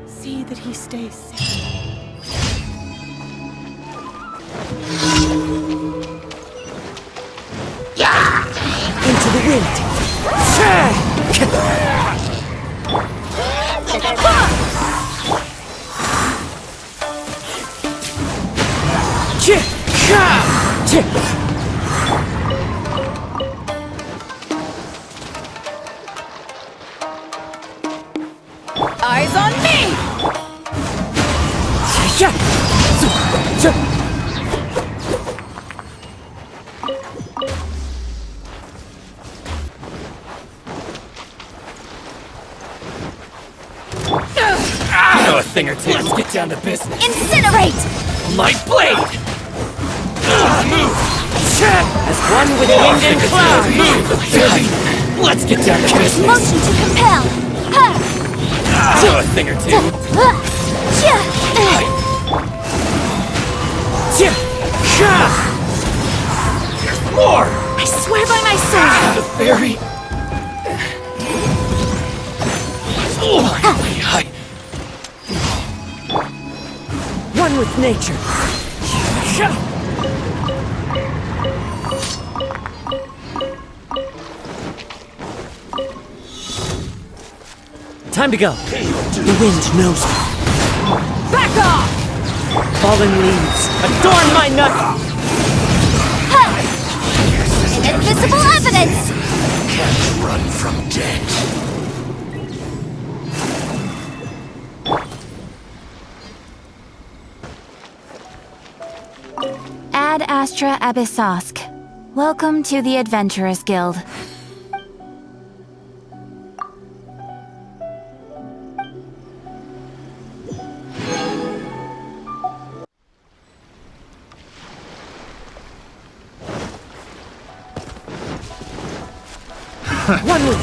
See that he stays safe. Into the wind! Eyes on me! I know a thing or two. Let's get down to business. Incinerate! Light blade! Move! As one with wind and cloud! Move! Let's get down to business. Motion to compel! Ha! I know a thing or two. There's more! I swear by my sword! The fairy! One with nature. Time to go. The wind knows me. Back off! Fallen leaves adorn my nut. Invisible evidence! Can't run from death. Ad Astra Abyssosk. Welcome to the Adventurers Guild. One with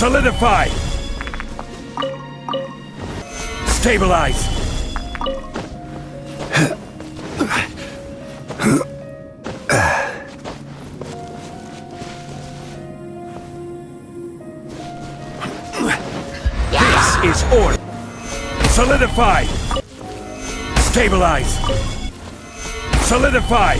Solidify! Stabilize! This is order! Solidify! Stabilize! Solidify!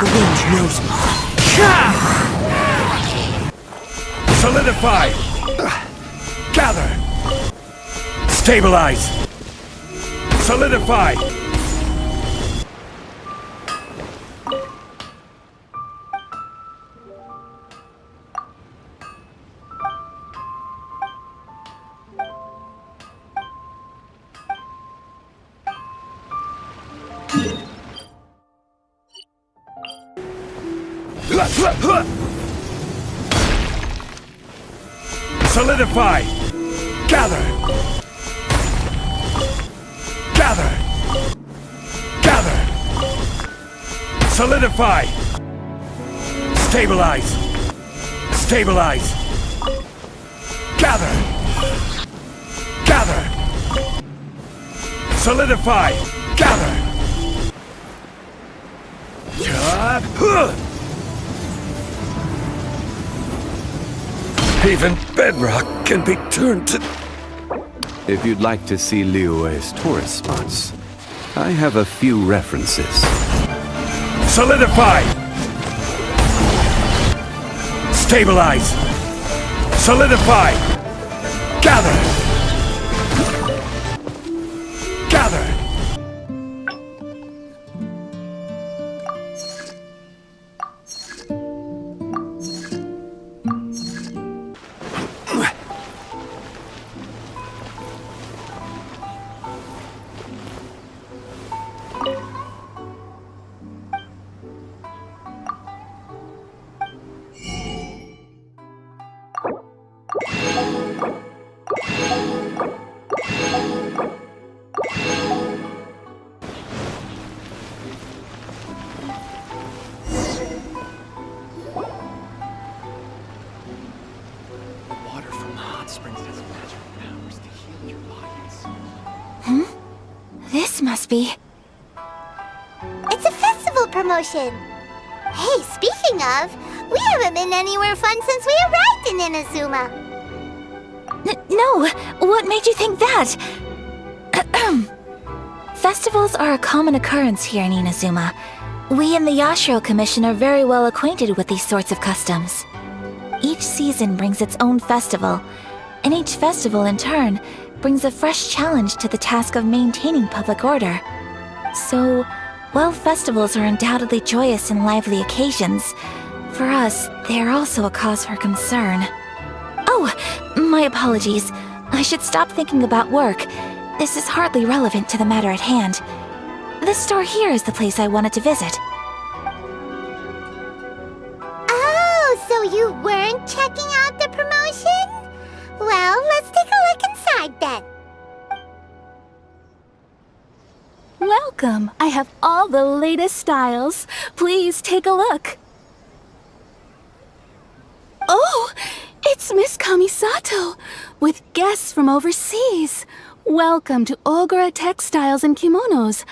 The wind knows me. Solidify! Gather! Stabilize! Solidify! Solidify! Gather! Gather! Gather! Solidify! Stabilize! Stabilize! Gather! Gather! Solidify! Gather! Even bedrock can be turned to... If you'd like to see Liyue's tourist spots, I have a few references. Solidify! Stabilize! Solidify! Gather! Gather! This must be... It's a festival promotion. Hey, speaking of, we haven't been anywhere fun since we arrived in Inazuma. No! What made you think that? Festivals are a common occurrence here in Inazuma. We in the Yashiro Commission are very well acquainted with these sorts of customs. Each season brings its own festival, and each festival in turn brings a fresh challenge to the task of maintaining public order. So, while festivals are undoubtedly joyous and lively occasions, for us, they are also a cause for concern. Oh, my apologies. I should stop thinking about work. This is hardly relevant to the matter at hand. This store here is the place I wanted to visit. Oh, so you weren't checking out the promotion? Well, let's take a look inside then. Welcome. I have all the latest styles. Please take a look. Oh, it's Miss Kamisato with guests from overseas. Welcome to Ogura Textiles and Kimonos.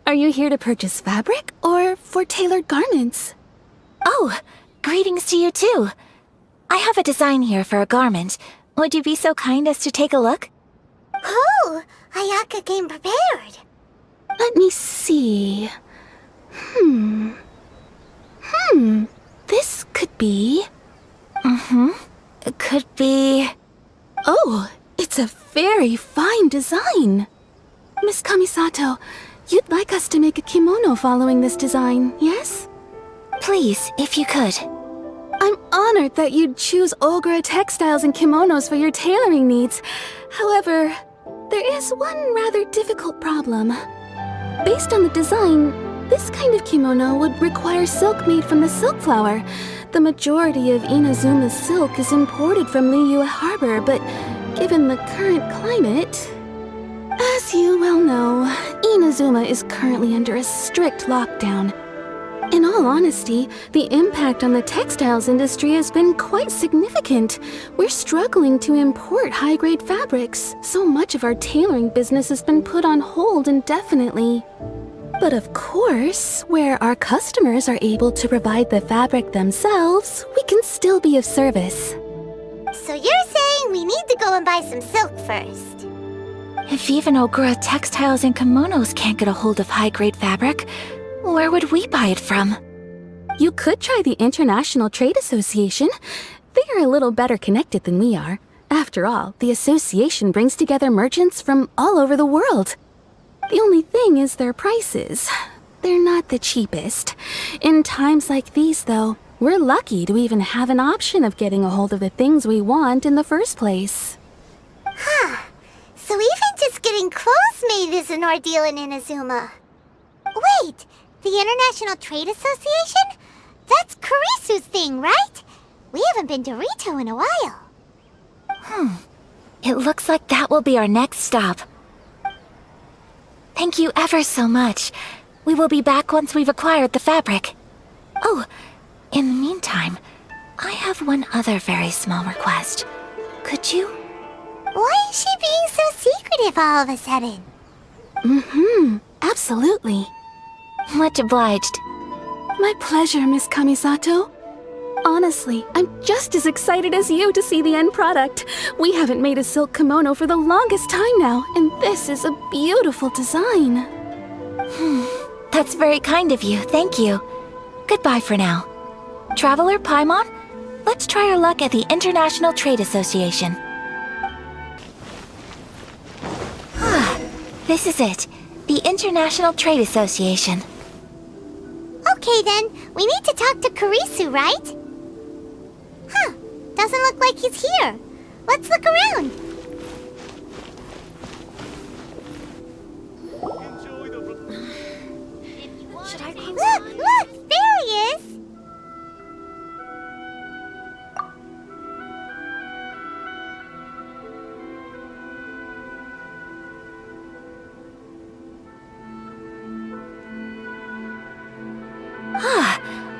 Are you here to purchase fabric or for tailored garments? Oh, greetings to you too. I have a design here for a garment. Would you be so kind as to take a look? Oh, Ayaka came prepared. Let me see. This could be... It could be... Oh, it's a very fine design. Miss Kamisato, you'd like us to make a kimono following this design, yes? Please, if you could. I'm honored that you'd choose Ogura Textiles and Kimonos for your tailoring needs. However, there is one rather difficult problem. Based on the design, this kind of kimono would require silk made from the silk flower. The majority of Inazuma's silk is imported from Liyue Harbor, but given the current climate... As you well know, Inazuma is currently under a strict lockdown. In all honesty, the impact on the textiles industry has been quite significant. We're struggling to import high-grade fabrics. So much of our tailoring business has been put on hold indefinitely. But of course, where our customers are able to provide the fabric themselves, we can still be of service. So you're saying we need to go and buy some silk first? If even Ogura Textiles and Kimonos can't get a hold of high-grade fabric, where would we buy it from? You could try the International Trade Association. They are a little better connected than we are. After all, the association brings together merchants from all over the world. The only thing is their prices. They're not the cheapest. In times like these, though, we're lucky to even have an option of getting a hold of the things we want in the first place. Huh. So even just getting clothes made is an ordeal in Inazuma. Wait, the International Trade Association? That's Kurisu's thing, right? We haven't been to Rito in a while. It looks like that will be our next stop. Thank you ever so much. We will be back once we've acquired the fabric. Oh, in the meantime, I have one other very small request. Could you? Why is she being so secretive all of a sudden? Absolutely. Much obliged. My pleasure, Miss Kamisato. Honestly, I'm just as excited as you to see the end product. We haven't made a silk kimono for the longest time now, and this is a beautiful design. That's very kind of you, thank you. Goodbye for now. Traveler Paimon, let's try our luck at the International Trade Association. This is it, the International Trade Association. Okay then, we need to talk to Kurisu, right? Huh, doesn't look like he's here. Let's look around. Look, there he is.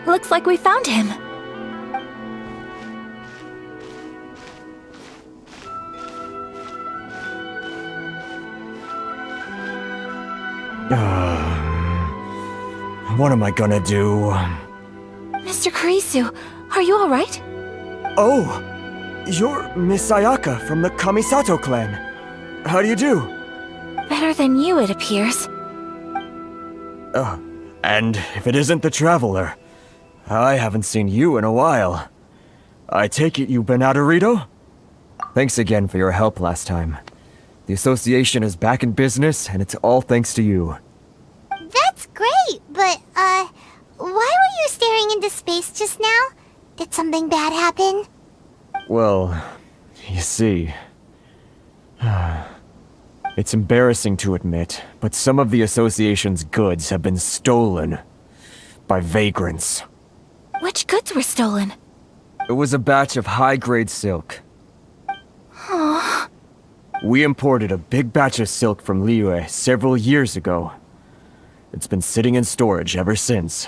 Looks like we found him. What am I gonna do? Mr. Kurisu, are you alright? Oh! You're Miss Ayaka from the Kamisato clan. How do you do? Better than you, it appears. And if it isn't the Traveler, I haven't seen you in a while. I take it you've been out of Rito? Thanks again for your help last time. The association is back in business, and it's all thanks to you. That's great, but, why were you staring into space just now? Did something bad happen? Well, you see... It's embarrassing to admit, but some of the association's goods have been stolen by vagrants. Which goods were stolen? It was a batch of high-grade silk. We imported a big batch of silk from Liyue several years ago. It's been sitting in storage ever since.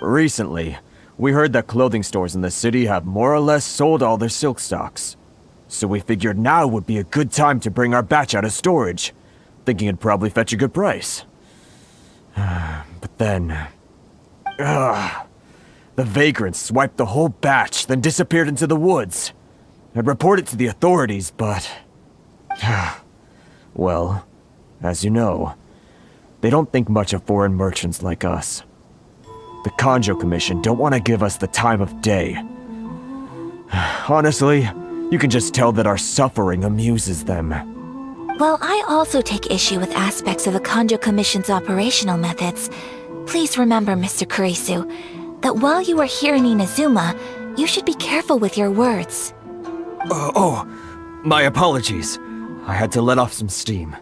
Recently, we heard that clothing stores in the city have more or less sold all their silk stocks. So we figured now would be a good time to bring our batch out of storage, thinking it'd probably fetch a good price. But then... the vagrants swiped the whole batch, then disappeared into the woods. I'd reported to the authorities, but... well, as you know, they don't think much of foreign merchants like us. The Kanjo Commission don't want to give us the time of day. Honestly, you can just tell that our suffering amuses them. Well, I also take issue with aspects of the Kanjo Commission's operational methods. Please remember, Mr. Kurisu, that while you are here in Inazuma, you should be careful with your words. My apologies. I had to let off some steam.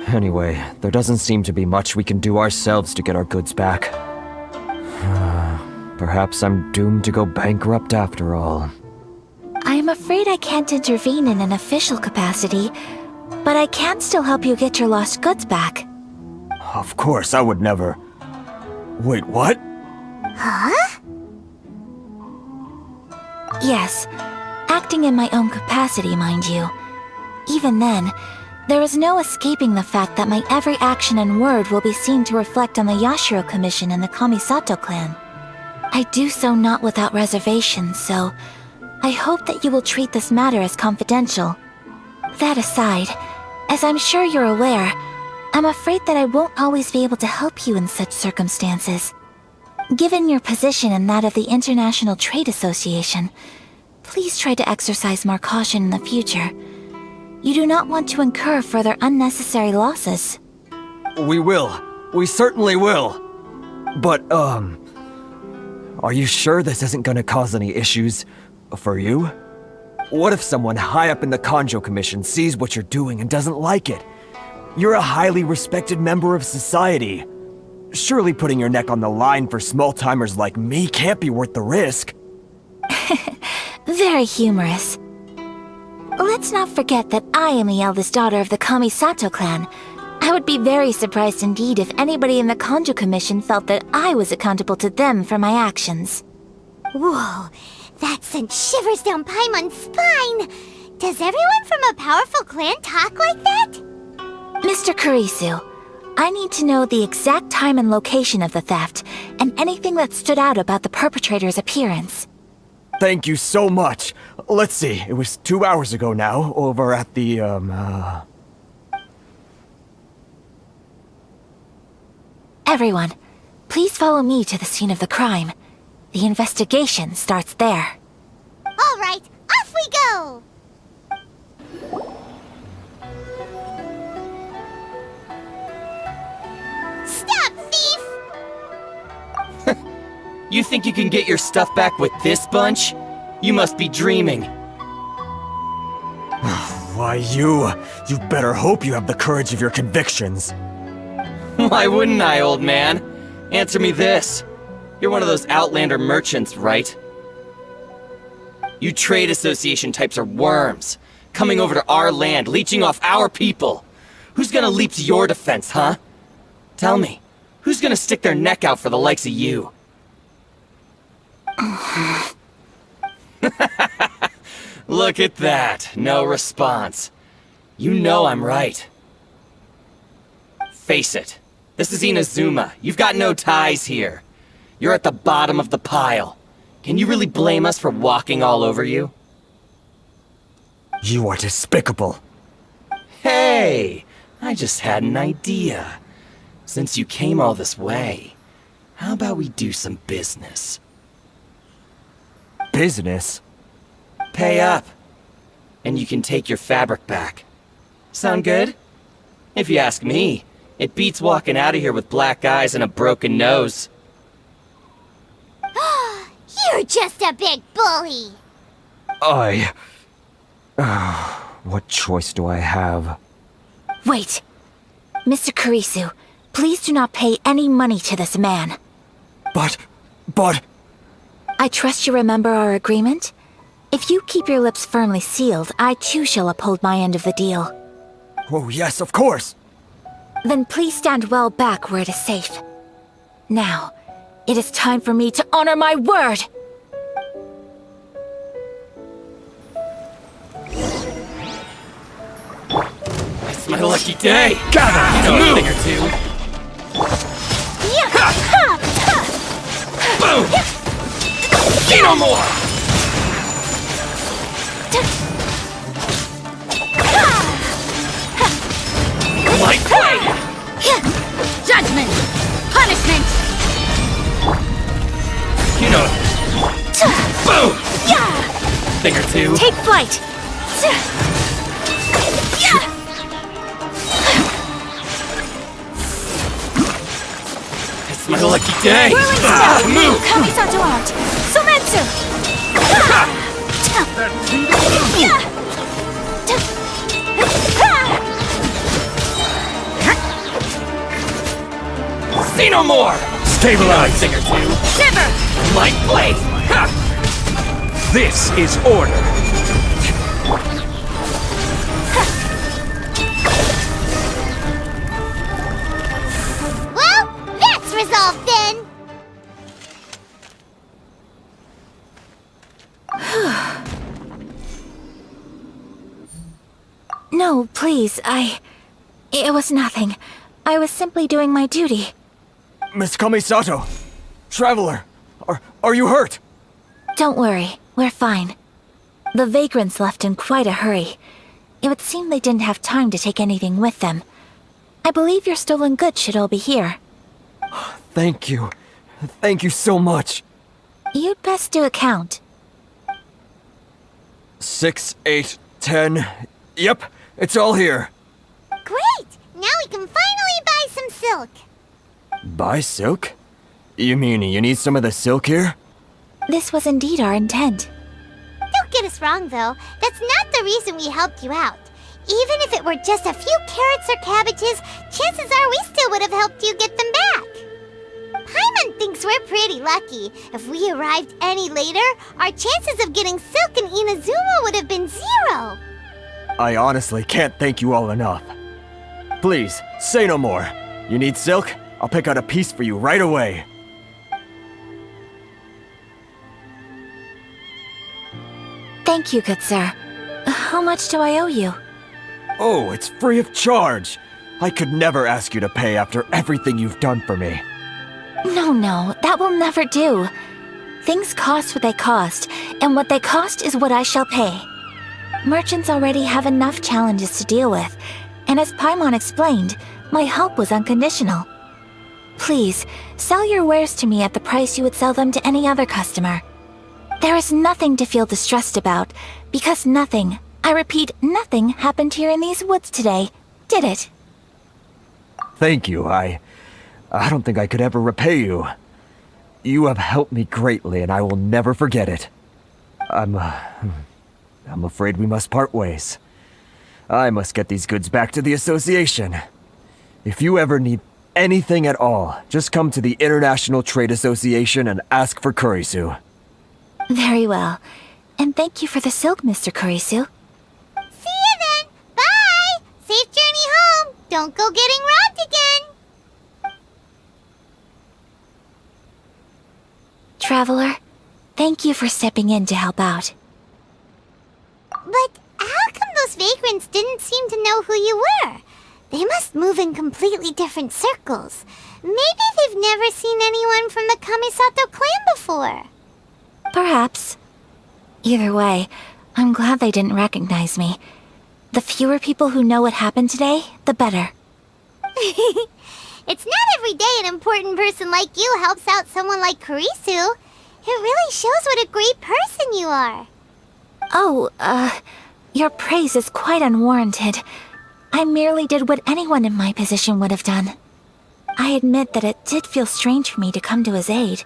Anyway, there doesn't seem to be much we can do ourselves to get our goods back. Perhaps I'm doomed to go bankrupt after all. I am afraid I can't intervene in an official capacity, But I can still help you get your lost goods back. Of course, I would never... Wait, what? Huh? Yes, acting in my own capacity, mind you. Even then, there is no escaping the fact that my every action and word will be seen to reflect on the Yashiro Commission and the Kamisato clan. I do so not without reservations, so I hope that you will treat this matter as confidential. That aside, as I'm sure you're aware, I'm afraid that I won't always be able to help you in such circumstances. Given your position and that of the International Trade Association, please try to exercise more caution in the future. You do not want to incur further unnecessary losses. We will. We certainly will. But, are you sure this isn't gonna cause any issues for you? What if someone high up in the Kanjo Commission sees what you're doing and doesn't like it? You're a highly respected member of society. Surely putting your neck on the line for small-timers like me can't be worth the risk. Very humorous. Let's not forget that I am the eldest daughter of the Kamisato clan. I would be very surprised indeed if anybody in the Kanjo Commission felt that I was accountable to them for my actions. Whoa, that sent shivers down Paimon's spine! Does everyone from a powerful clan talk like that? Mr. Kurisu, I need to know the exact time and location of the theft, and anything that stood out about the perpetrator's appearance. Thank you so much. Let's see, it was 2 hours ago now, over at the, Everyone, please follow me to the scene of the crime. The investigation starts there. All right, off we go! Stop, thief! You think you can get your stuff back with this bunch? You must be dreaming. Why, you better hope you have the courage of your convictions. Why wouldn't I, old man? Answer me this. You're one of those Outlander merchants, right? You trade association types are worms, coming over to our land, leeching off our people. Who's gonna leap to your defense, huh? Tell me, who's gonna stick their neck out for the likes of you? Look at that, no response. You know I'm right. Face it, this is Inazuma. You've got no ties here. You're at the bottom of the pile. Can you really blame us for walking all over you? You are despicable. Hey, I just had an idea. Since you came all this way, how about we do some business? Business? Pay up, and you can take your fabric back. Sound good? If you ask me, it beats walking out of here with black eyes and a broken nose. You're just a big bully! What choice do I have? Wait! Mr. Kurisu, please do not pay any money to this man. But... I trust you remember our agreement? If you keep your lips firmly sealed, I too shall uphold my end of the deal. Oh yes, of course! Then please stand well back where it is safe. Now, it is time for me to honor my word! It's my lucky day! Gather! You know a thing or two. Boom! See no more! Light blade! Judgment! Punishment! You know it. Boom! Thing or two. Take flight! It's my lucky day! Whirling step! Move! Kamisato out! Sumetsu! See no more! Stabilize! Thing or two. Shiver! Light blade! Ha! This is order! No, please, It was nothing. I was simply doing my duty. Miss Kamisato! Traveler! Are you hurt? Don't worry, we're fine. The vagrants left in quite a hurry. It would seem they didn't have time to take anything with them. I believe your stolen goods should all be here. Thank you. Thank you so much. You'd best do a count. 6, 8, 10. Yep, it's all here. Great! Now we can finally buy some silk. Buy silk? You mean you need some of the silk here? This was indeed our intent. Don't get us wrong, though. That's not the reason we helped you out. Even if it were just a few carrots or cabbages, chances are we still would have helped you get them back. Paimon thinks we're pretty lucky. If we arrived any later, our chances of getting silk in Inazuma would have been 0. I honestly can't thank you all enough. Please, say no more. You need silk? I'll pick out a piece for you right away. Thank you, good sir. How much do I owe you? Oh, it's free of charge. I could never ask you to pay after everything you've done for me. No, that will never do. Things cost what they cost, and what they cost is what I shall pay. Merchants already have enough challenges to deal with, and as Paimon explained, my help was unconditional. Please, sell your wares to me at the price you would sell them to any other customer. There is nothing to feel distressed about, because nothing, I repeat, nothing happened here in these woods today, did it? Thank you. I don't think I could ever repay you. You have helped me greatly, and I will never forget it. I'm afraid we must part ways. I must get these goods back to the association. If you ever need anything at all, just come to the International Trade Association and ask for Kurisu. Very well. And thank you for the silk, Mr. Kurisu. See you then! Bye! Safe journey home! Don't go getting robbed again! Traveler, thank you for stepping in to help out. But how come those vagrants didn't seem to know who you were? They must move in completely different circles. Maybe they've never seen anyone from the Kamisato clan before. Perhaps. Either way, I'm glad they didn't recognize me. The fewer people who know what happened today, the better. It's not every day an important person like you helps out someone like Kurisu. It really shows what a great person you are. Oh, your praise is quite unwarranted. I merely did what anyone in my position would have done. I admit that it did feel strange for me to come to his aid.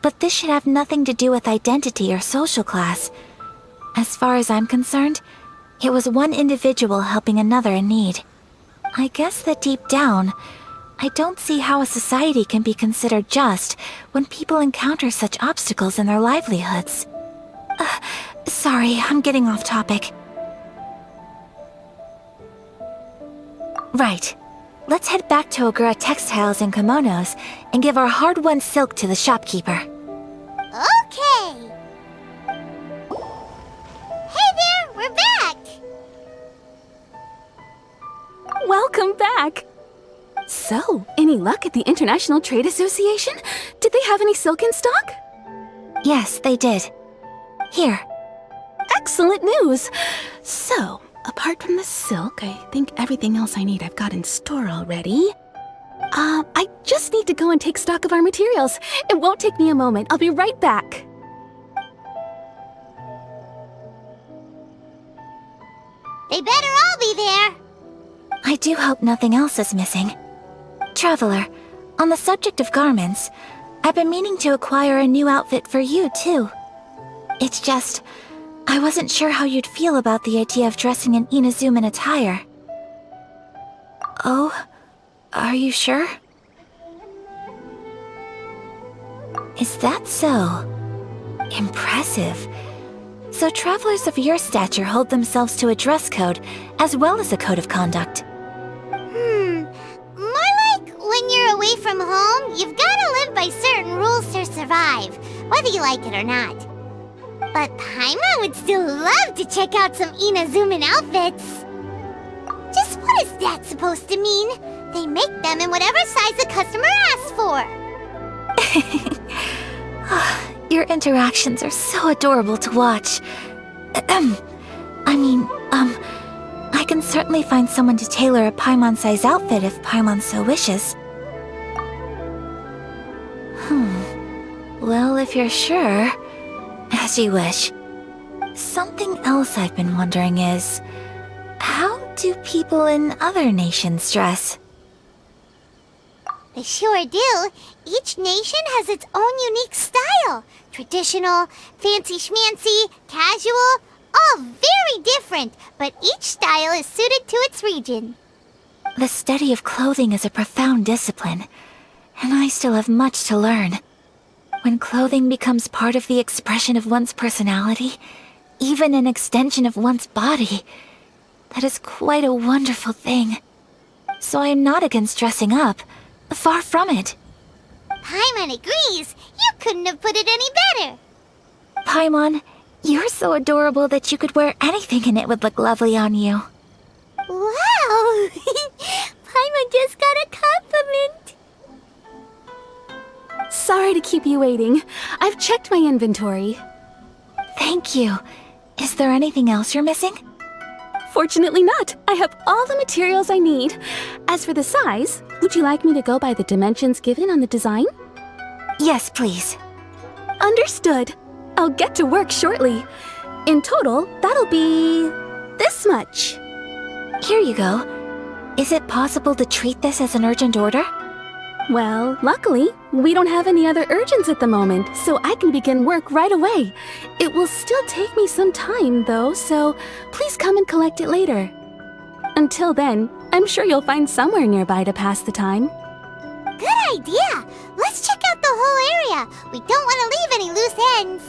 But this should have nothing to do with identity or social class. As far as I'm concerned, it was one individual helping another in need. I guess that deep down, I don't see how a society can be considered just when people encounter such obstacles in their livelihoods. Sorry, I'm getting off topic. Right. Let's head back to Ogura Textiles and Kimonos and give our hard-won silk to the shopkeeper. Okay! Hey there, we're back! Welcome back! So, any luck at the International Trade Association? Did they have any silk in stock? Yes, they did. Here. Excellent news! So, apart from the silk, I think everything else I need I've got in store already. I just need to go and take stock of our materials. It won't take me a moment. I'll be right back. They better all be there! I do hope nothing else is missing. Traveler, on the subject of garments, I've been meaning to acquire a new outfit for you, too. It's just, I wasn't sure how you'd feel about the idea of dressing in Inazuman attire. Oh, are you sure? Is that so? Impressive. So travelers of your stature hold themselves to a dress code, as well as a code of conduct. More like when you're away from home, you've gotta live by certain rules to survive, whether you like it or not. But Paimon would still love to check out some Inazuman outfits. that supposed to mean? They make them in whatever size the customer asks for. Your interactions are so adorable to watch. I can certainly find someone to tailor a Paimon-size outfit if Paimon so wishes. Well, if you're sure, as you wish. Something else I've been wondering is, how do people in other nations dress? They sure do. Each nation has its own unique style. Traditional, fancy schmancy, casual, all very different, but each style is suited to its region. The study of clothing is a profound discipline, and I still have much to learn. When clothing becomes part of the expression of one's personality, even an extension of one's body, that is quite a wonderful thing. So I am not against dressing up. Far from it. Paimon agrees. You couldn't have put it any better. Paimon, you're so adorable that you could wear anything and it would look lovely on you. Wow! Paimon just got a compliment. Sorry to keep you waiting. I've checked my inventory. Thank you. Is there anything else you're missing? Fortunately not. I have all the materials I need. As for the size, would you like me to go by the dimensions given on the design? Yes, please. Understood. I'll get to work shortly. In total, that'll be this much. Here you go. Is it possible to treat this as an urgent order? Well, luckily, we don't have any other urgents at the moment, so I can begin work right away. It will still take me some time, though, so please come and collect it later. Until then, I'm sure you'll find somewhere nearby to pass the time. Good idea! Let's check out the whole area. We don't want to leave any loose ends.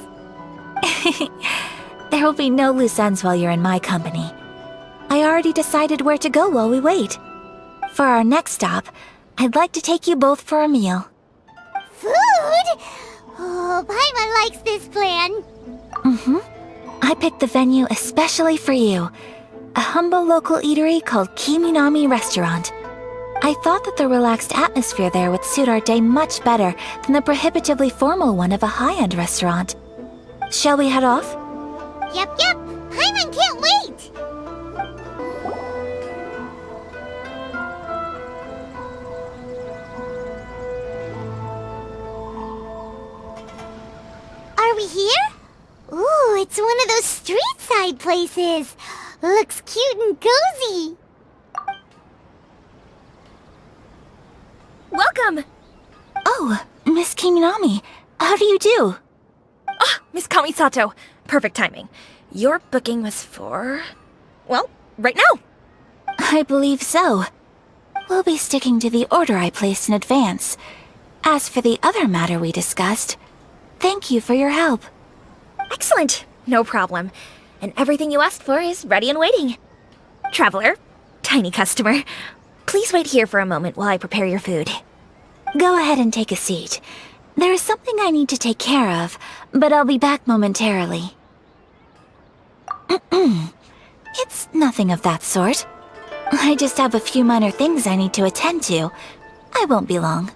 There will be no loose ends while you're in my company. I already decided where to go while we wait. For our next stop, I'd like to take you both for a meal. Food? Oh, Paimon likes this plan. I picked the venue especially for you. A humble local eatery called Kiminami Restaurant. I thought that the relaxed atmosphere there would suit our day much better than the prohibitively formal one of a high-end restaurant. Shall we head off? Yep. Paimon can't wait. Are we here? Ooh, it's one of those street-side places. Looks cute and cozy. Welcome! Oh, Miss Kiminami, how do you do? Miss Kamisato, perfect timing. Your booking was for... well, right now. I believe so. We'll be sticking to the order I placed in advance. As for the other matter we discussed, thank you for your help. Excellent, no problem. And everything you asked for is ready and waiting. Traveler, tiny customer, please wait here for a moment while I prepare your food. Go ahead and take a seat. There is something I need to take care of, but I'll be back momentarily. It's nothing of that sort. I just have a few minor things I need to attend to. I won't be long.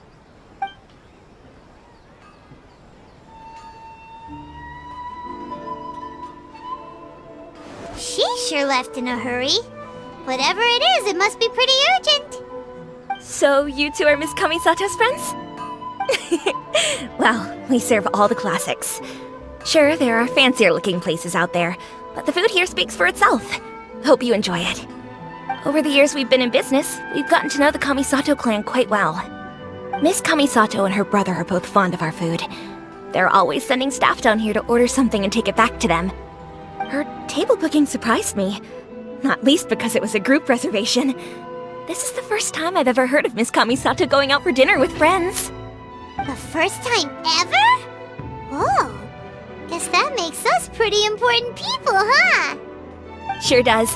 She sure left in a hurry. Whatever it is, it must be pretty urgent. So you two are Miss Kamisato's friends? Well, we serve all the classics. Sure, there are fancier-looking places out there, but the food here speaks for itself. Hope you enjoy it. Over the years we've been in business, we've gotten to know the Kamisato clan quite well. Miss Kamisato and her brother are both fond of our food. They're always sending staff down here to order something and take it back to them. Her table booking surprised me, not least because it was a group reservation. This is the first time I've ever heard of Miss Kamisato going out for dinner with friends. The first time ever? Oh, guess that makes us pretty important people, huh? Sure does.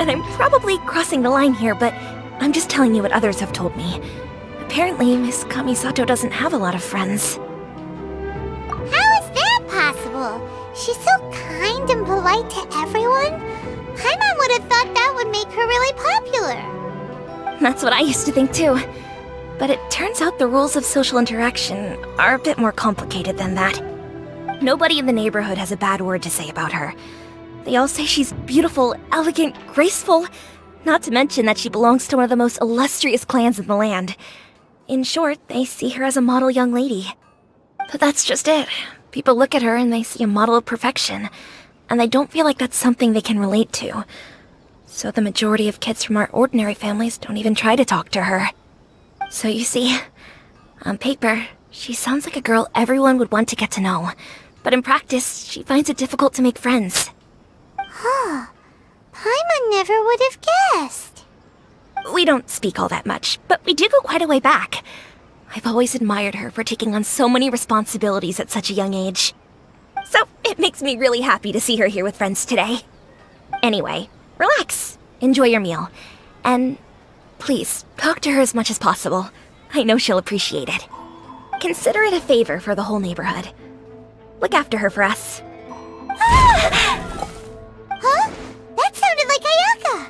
And I'm probably crossing the line here, but I'm just telling you what others have told me. Apparently, Miss Kamisato doesn't have a lot of friends. How is that possible? She's so kind and polite to everyone. Paimon would have thought that would make her really popular. That's what I used to think too. But it turns out the rules of social interaction are a bit more complicated than that. Nobody in the neighborhood has a bad word to say about her. They all say she's beautiful, elegant, graceful, not to mention that she belongs to one of the most illustrious clans in the land. In short, they see her as a model young lady. But that's just it. People look at her and they see a model of perfection, and they don't feel like that's something they can relate to. So the majority of kids from our ordinary families don't even try to talk to her. So you see, on paper, she sounds like a girl everyone would want to get to know. But in practice, she finds it difficult to make friends. Huh. Paimon never would have guessed. We don't speak all that much, but we do go quite a way back. I've always admired her for taking on so many responsibilities at such a young age. So it makes me really happy to see her here with friends today. Anyway, relax, enjoy your meal, and please, talk to her as much as possible. I know she'll appreciate it. Consider it a favor for the whole neighborhood. Look after her for us. Huh? That sounded like Ayaka!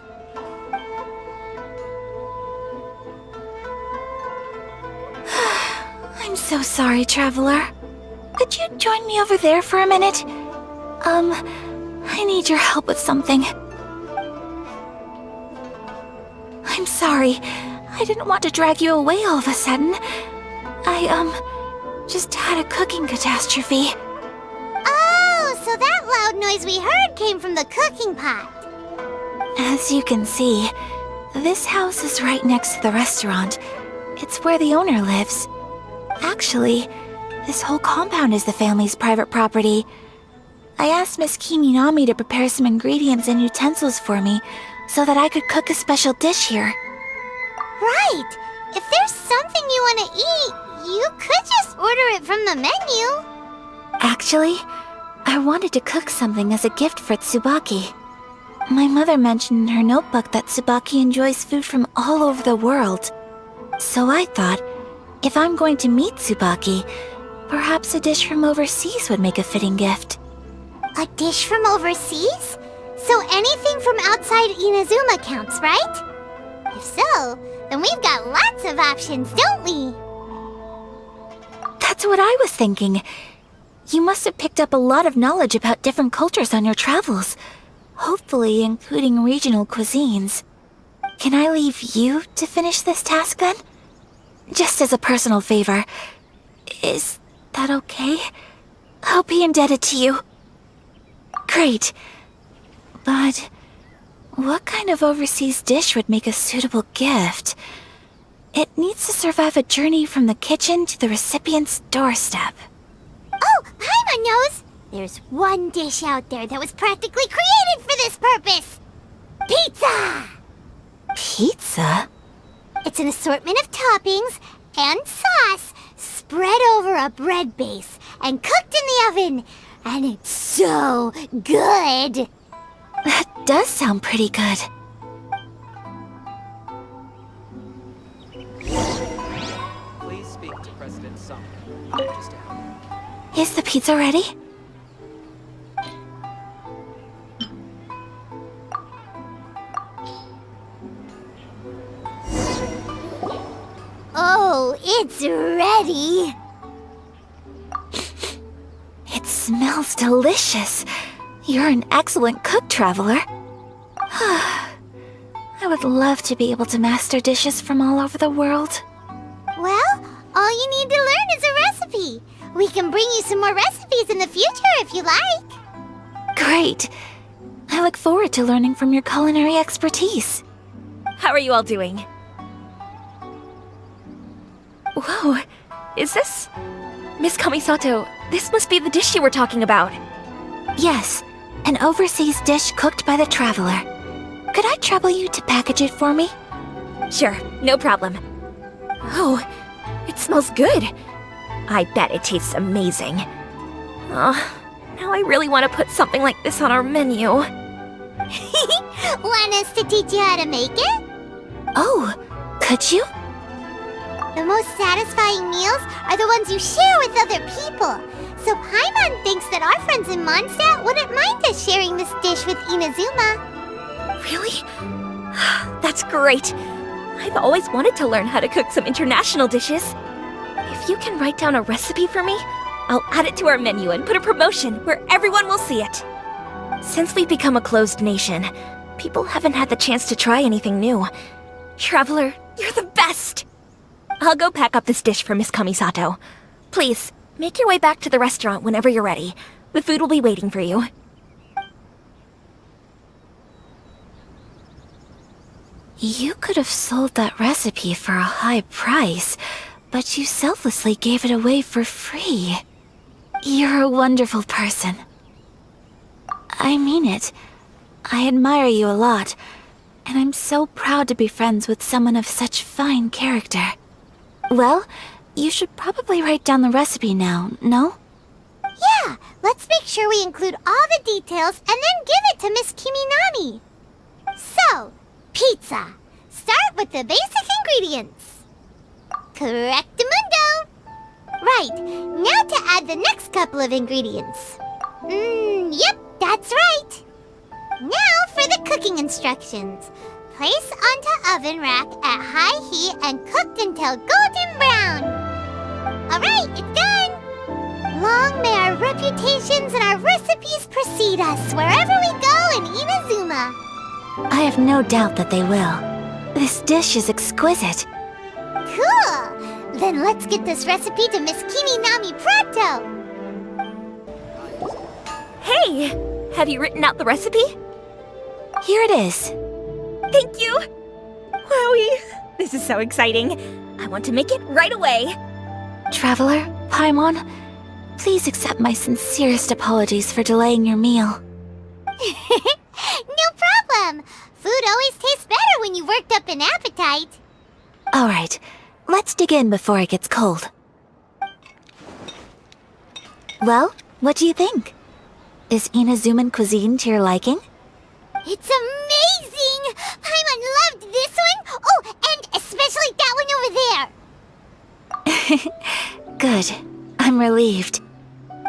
I'm so sorry, Traveler. Could you join me over there for a minute? I need your help with something. I'm sorry. I didn't want to drag you away all of a sudden. I, just had a cooking catastrophe. Oh, so that loud noise we heard came from the cooking pot. As you can see, this house is right next to the restaurant. It's where the owner lives. Actually, this whole compound is the family's private property. I asked Miss Kiminami to prepare some ingredients and utensils for me so that I could cook a special dish here. Right! If there's something you want to eat, you could just order it from the menu. Actually, I wanted to cook something as a gift for Tsubaki. My mother mentioned in her notebook that Tsubaki enjoys food from all over the world. So I thought, if I'm going to meet Tsubaki, perhaps a dish from overseas would make a fitting gift. A dish from overseas? So anything from outside Inazuma counts, right? If so, then we've got lots of options, don't we? That's what I was thinking. You must have picked up a lot of knowledge about different cultures on your travels, hopefully including regional cuisines. Can I leave you to finish this task then? Just as a personal favor. Is that okay? I'll be indebted to you. Great. But what kind of overseas dish would make a suitable gift? It needs to survive a journey from the kitchen to the recipient's doorstep. Oh, Paimon knows! There's one dish out there that was practically created for this purpose! Pizza! Pizza? It's an assortment of toppings and sauce spread over a bread base and cooked in the oven. And it's so good! That does sound pretty good. Please speak to President Summer. Just to help. Is the pizza ready? Oh, it's ready! It smells delicious. You're an excellent cook, Traveler. I would love to be able to master dishes from all over the world. Well, all you need to learn is a recipe. We can bring you some more recipes in the future if you like. Great. I look forward to learning from your culinary expertise. How are you all doing? Whoa, is this... Miss Kamisato, this must be the dish you were talking about. Yes, an overseas dish cooked by the Traveler. Could I trouble you to package it for me? Sure, no problem. Oh, it smells good. I bet it tastes amazing. Oh, now I really want to put something like this on our menu. Want us to teach you how to make it? Oh, could you? The most satisfying meals are the ones you share with other people. So Paimon thinks that our friends in Mondstadt wouldn't mind us sharing this dish with Inazuma. Really? That's great. I've always wanted to learn how to cook some international dishes. If you can write down a recipe for me, I'll add it to our menu and put a promotion where everyone will see it. Since we've become a closed nation, people haven't had the chance to try anything new. Traveler, you're the best! I'll go pack up this dish for Miss Kamisato. Please, make your way back to the restaurant whenever you're ready. The food will be waiting for you. You could have sold that recipe for a high price, but you selflessly gave it away for free. You're a wonderful person. I mean it. I admire you a lot, and I'm so proud to be friends with someone of such fine character. Well, you should probably write down the recipe now, no? Yeah, let's make sure we include all the details and then give it to Miss Kiminami. So, pizza. Start with the basic ingredients. Correctamundo. Right, now to add the next couple of ingredients. Yep, that's right. Now for the cooking instructions. Place onto oven rack at high heat and cooked until golden brown. Alright, it's done. Long may our reputations and our recipes precede us wherever we go in Inazuma. I have no doubt that they will. This dish is exquisite. Cool! Then let's get this recipe to Miss Kiminami pronto! Hey! Have you written out the recipe? Here it is. Thank you! Wowie! This is so exciting. I want to make it right away. Traveler, Paimon, please accept my sincerest apologies for delaying your meal. No problem! Food always tastes better when you've worked up an appetite. Alright, let's dig in before it gets cold. Well, what do you think? Is Inazuman cuisine to your liking? It's amazing! Paimon loved this one! Oh, and especially that one over there! Good. I'm relieved.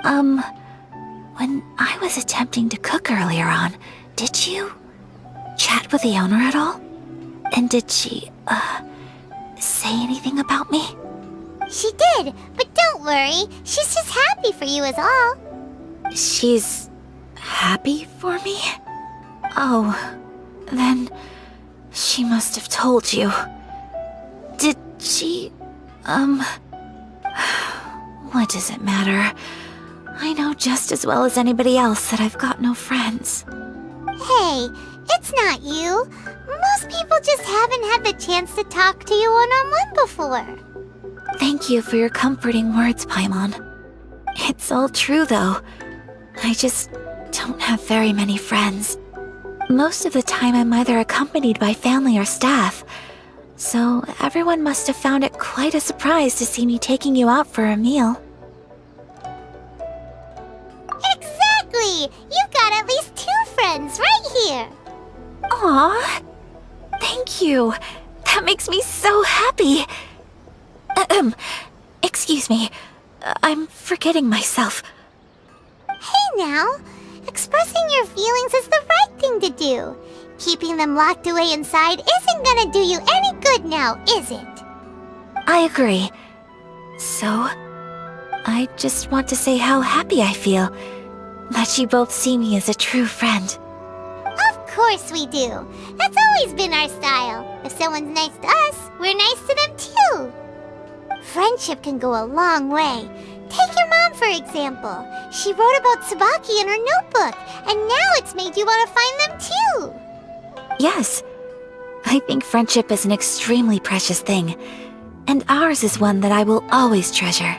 When I was attempting to cook earlier on, did you chat with the owner at all? And did she, say anything about me? She did, but don't worry. She's just happy for you is all. She's happy for me? Oh, then she must have told you. Did she, what does it matter? I know just as well as anybody else that I've got no friends. Hey, it's not you. Most people just haven't had the chance to talk to you one-on-one before. Thank you for your comforting words, Paimon. It's all true, though. I just don't have very many friends. Most of the time I'm either accompanied by family or staff, so everyone must have found it quite a surprise to see me taking you out for a meal. Exactly! You've got at least 2 friends right here. Aw, thank you. That makes me so happy. Excuse me. I'm forgetting myself. Hey now, expressing your feelings is the right thing to do. Keeping them locked away inside isn't gonna do you any good now, is it? I agree. So, I just want to say how happy I feel that you both see me as a true friend. Of course we do. That's always been our style. If someone's nice to us, we're nice to them too. Friendship can go a long way. Take your mom, for example. She wrote about Tsubaki in her notebook, and now it's made you want to find them too. Yes. I think friendship is an extremely precious thing, and ours is one that I will always treasure.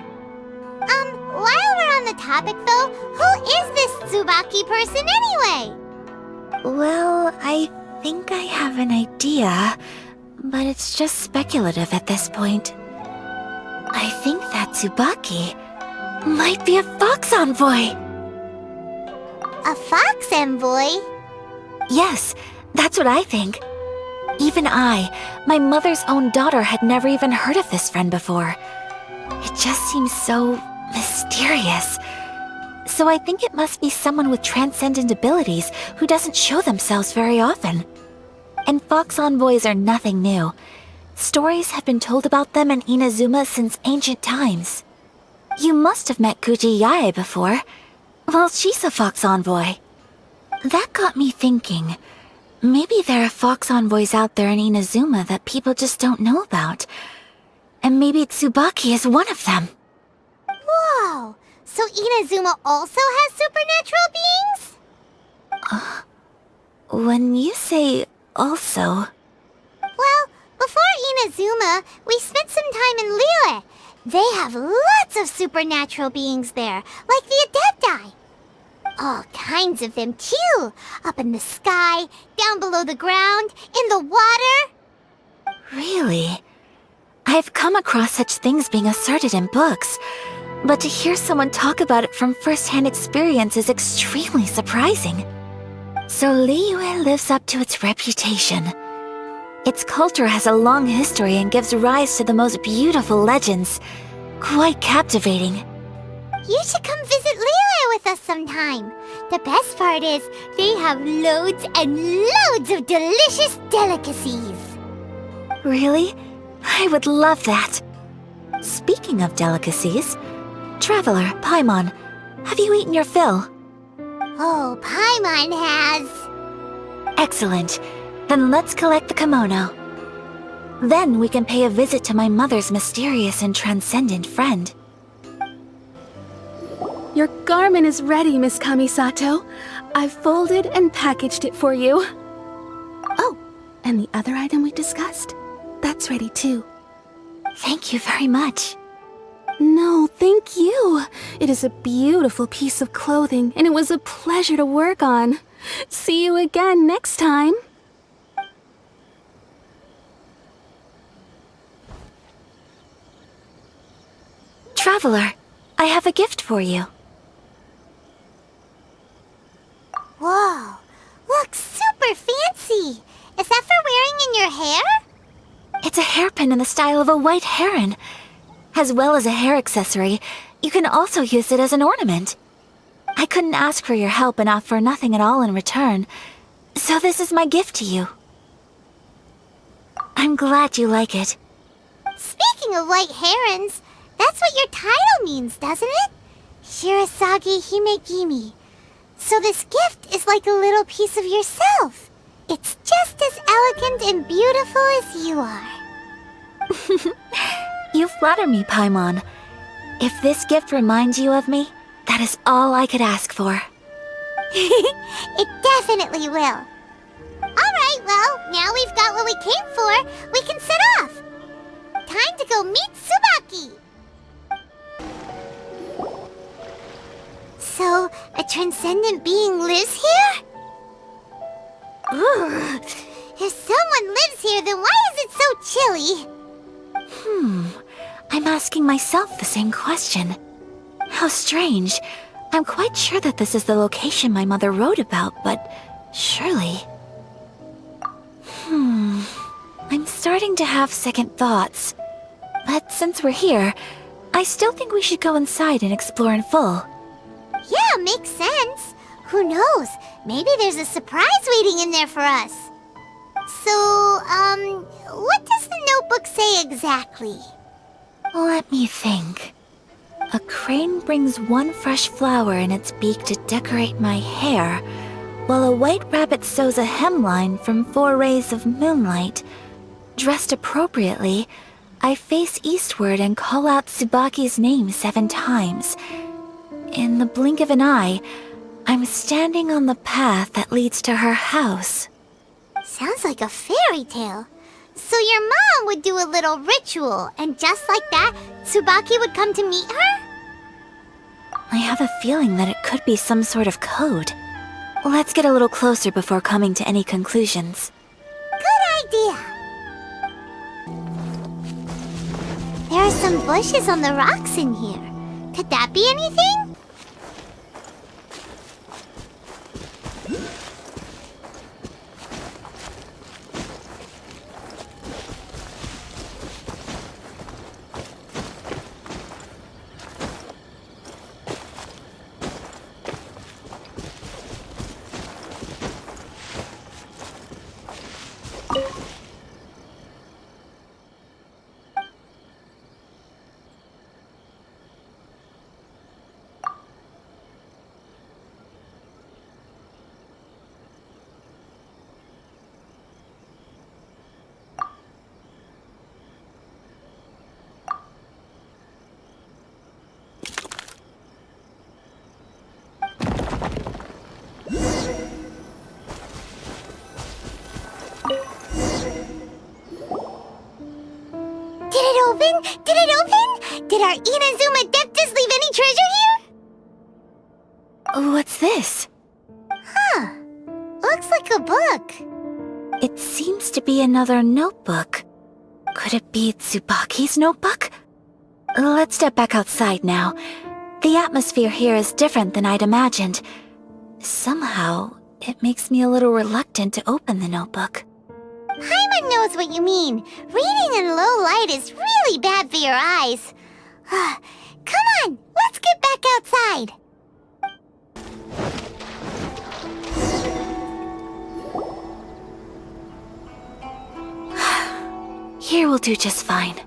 While we're on the topic though, who is this Tsubaki person anyway? Well, I think I have an idea, but it's just speculative at this point. I think that Tsubaki might be a fox envoy. A fox envoy? Yes, that's what I think. Even I, my mother's own daughter, had never even heard of this friend before. It just seems so mysterious. So I think it must be someone with transcendent abilities who doesn't show themselves very often. And fox envoys are nothing new. Stories have been told about them in Inazuma since ancient times. You must have met Kuji Yae before. Well, she's a fox envoy. That got me thinking. Maybe there are fox envoys out there in Inazuma that people just don't know about. And maybe Tsubaki is one of them. Whoa! So Inazuma also has supernatural beings? When you say also... Well, before Inazuma, we spent some time in Liyue. They have lots of supernatural beings there, like the Adepti. All kinds of them, too. Up in the sky, down below the ground, in the water. Really? I've come across such things being asserted in books, but to hear someone talk about it from first-hand experience is extremely surprising. So Liyue lives up to its reputation. Its culture has a long history and gives rise to the most beautiful legends. Quite captivating. You should come visit Liyue with us sometime. The best part is, they have loads and loads of delicious delicacies. Really? I would love that. Speaking of delicacies, Traveler, Paimon, have you eaten your fill? Oh, Paimon has. Excellent. Then let's collect the kimono. Then we can pay a visit to my mother's mysterious and transcendent friend. Your garment is ready, Miss Kamisato. I've folded and packaged it for you. Oh, and the other item we discussed? That's ready too. Thank you very much. No, thank you. It is a beautiful piece of clothing, and it was a pleasure to work on. See you again next time. Traveler, I have a gift for you. Whoa, looks super fancy. Is that for wearing in your hair? It's a hairpin in the style of a white heron. As well as a hair accessory, you can also use it as an ornament. I couldn't ask for your help and offer nothing at all in return, so this is my gift to you. I'm glad you like it. Speaking of white herons, that's what your title means, doesn't it? Shirasagi Himegimi. So this gift is like a little piece of yourself. It's just as elegant and beautiful as you are. You flatter me, Paimon. If this gift reminds you of me, that is all I could ask for. It definitely will. Alright, well, now we've got what we came for, we can set off. Time to go meet Tsubaki. So, a transcendent being lives here? Ugh. If someone lives here, then why is it so chilly? I'm asking myself the same question. How strange. I'm quite sure that this is the location my mother wrote about, but surely... I'm starting to have second thoughts. But since we're here, I still think we should go inside and explore in full. Yeah, makes sense. Who knows? Maybe there's a surprise waiting in there for us. So, what does the notebook say exactly? Let me think. A crane brings one fresh flower in its beak to decorate my hair, while a white rabbit sews a hemline from 4 rays of moonlight. Dressed appropriately, I face eastward and call out Tsubaki's name 7 times. In the blink of an eye, I'm standing on the path that leads to her house. Sounds like a fairy tale. So your mom would do a little ritual, and just like that, Tsubaki would come to meet her? I have a feeling that it could be some sort of code. Let's get a little closer before coming to any conclusions. Good idea. There are some bushes on the rocks in here. Could that be anything? Did it open? Did it open? Did our Inazuma Adeptus leave any treasure here? What's this? Huh. Looks like a book. It seems to be another notebook. Could it be Tsubaki's notebook? Let's step back outside now. The atmosphere here is different than I'd imagined. Somehow, it makes me a little reluctant to open the notebook. Paimon knows what you mean. Reading in low light is really bad for your eyes. Come on, let's get back outside. Here will do just fine.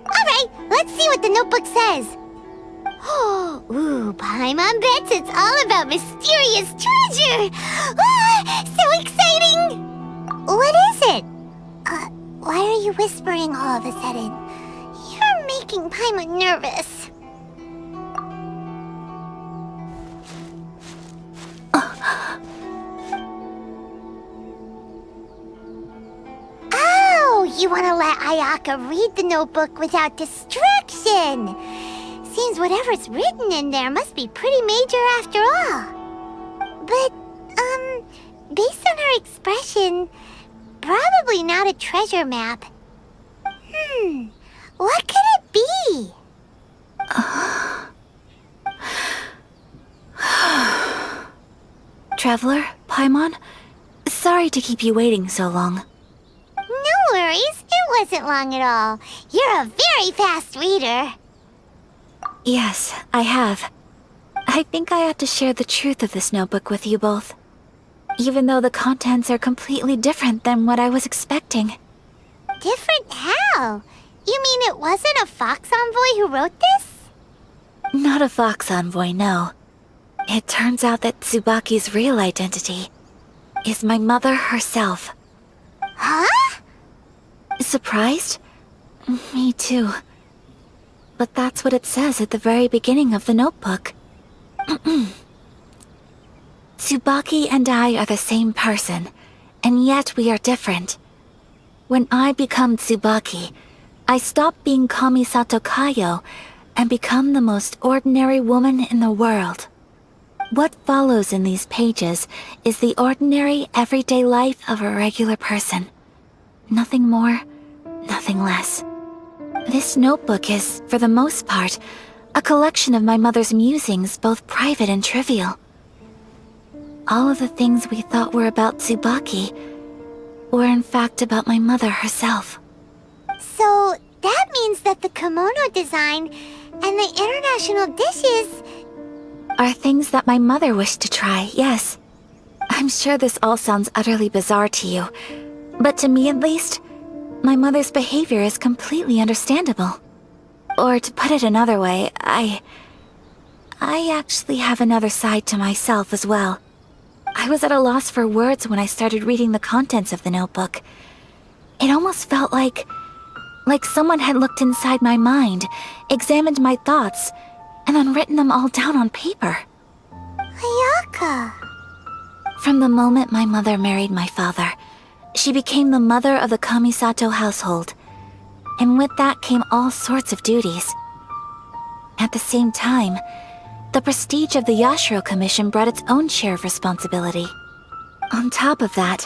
Alright, let's see what the notebook says. Ooh, Paimon bets it's all about mysterious treasure! So exciting! What is it? Why are you whispering all of a sudden? You're making Paimon nervous. Oh, you want to let Ayaka read the notebook without distraction. Seems whatever's written in there must be pretty major after all. But, based on her expression, probably not a treasure map. What could it be? Traveler, Paimon, sorry to keep you waiting so long. No worries, it wasn't long at all. You're a very fast reader. Yes, I have. I think I ought to share the truth of this notebook with you both. Even though the contents are completely different than what I was expecting. Different how? You mean it wasn't a Fox Envoy who wrote this? Not a Fox Envoy, no. It turns out that Tsubaki's real identity is my mother herself. Huh? Surprised? Me too. But that's what it says at the very beginning of the notebook. Tsubaki and I are the same person, and yet we are different. When I become Tsubaki, I stop being Kamisato Kayo and become the most ordinary woman in the world. What follows in these pages is the ordinary, everyday life of a regular person. Nothing more, nothing less. This notebook is, for the most part, a collection of my mother's musings, both private and trivial. All of the things we thought were about Tsubaki were in fact about my mother herself. So, that means that the kimono design and the international dishes are things that my mother wished to try, yes. I'm sure this all sounds utterly bizarre to you, but to me at least, my mother's behavior is completely understandable. Or to put it another way, I actually have another side to myself as well. I was at a loss for words when I started reading the contents of the notebook. It almost felt like someone had looked inside my mind, examined my thoughts, and then written them all down on paper. Ayaka. From the moment my mother married my father, she became the mother of the Kamisato household, and with that came all sorts of duties. At the same time, the prestige of the Yashiro Commission brought its own share of responsibility. On top of that,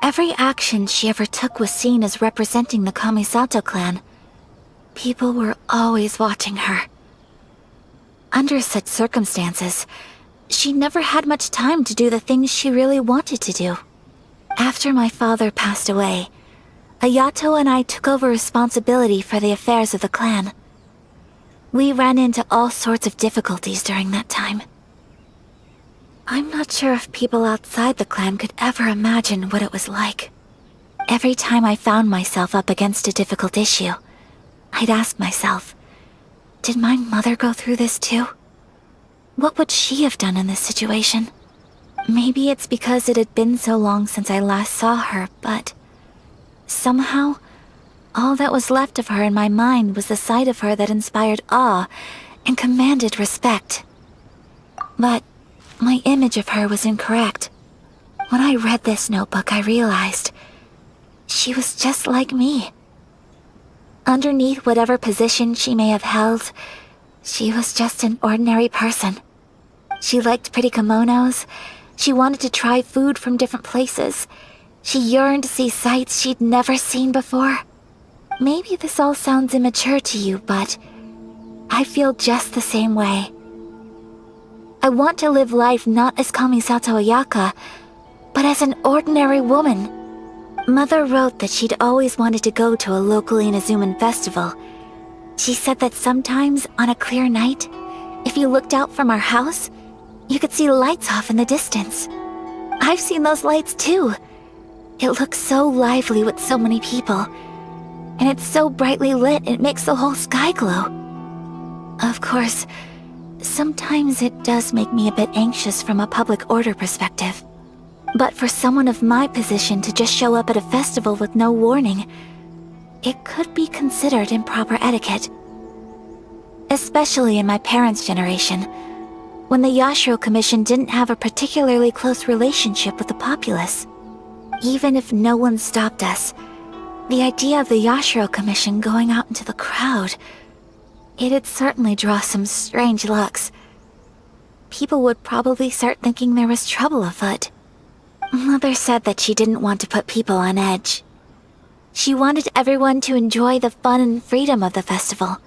every action she ever took was seen as representing the Kamisato clan. People were always watching her. Under such circumstances, she never had much time to do the things she really wanted to do. After my father passed away, Ayato and I took over responsibility for the affairs of the clan. We ran into all sorts of difficulties during that time. I'm not sure if people outside the clan could ever imagine what it was like. Every time I found myself up against a difficult issue, I'd ask myself, did my mother go through this too? What would she have done in this situation? Maybe it's because it had been so long since I last saw her, but somehow, all that was left of her in my mind was the side of her that inspired awe and commanded respect. But my image of her was incorrect. When I read this notebook, I realized she was just like me. Underneath whatever position she may have held, she was just an ordinary person. She liked pretty kimonos. She wanted to try food from different places. She yearned to see sights she'd never seen before. Maybe this all sounds immature to you, but I feel just the same way. I want to live life not as Kamisato Ayaka, but as an ordinary woman. Mother wrote that she'd always wanted to go to a local Inazuman festival. She said that sometimes, on a clear night, if you looked out from our house, you could see lights off in the distance. I've seen those lights too. It looks so lively with so many people. And it's so brightly lit, it makes the whole sky glow. Of course, sometimes it does make me a bit anxious from a public order perspective. But for someone of my position to just show up at a festival with no warning, it could be considered improper etiquette. Especially in my parents' generation, when the Yashiro Commission didn't have a particularly close relationship with the populace. Even if no one stopped us, the idea of the Yashiro Commission going out into the crowd, it'd certainly draw some strange looks. People would probably start thinking there was trouble afoot. Mother said that she didn't want to put people on edge. She wanted everyone to enjoy the fun and freedom of the festival.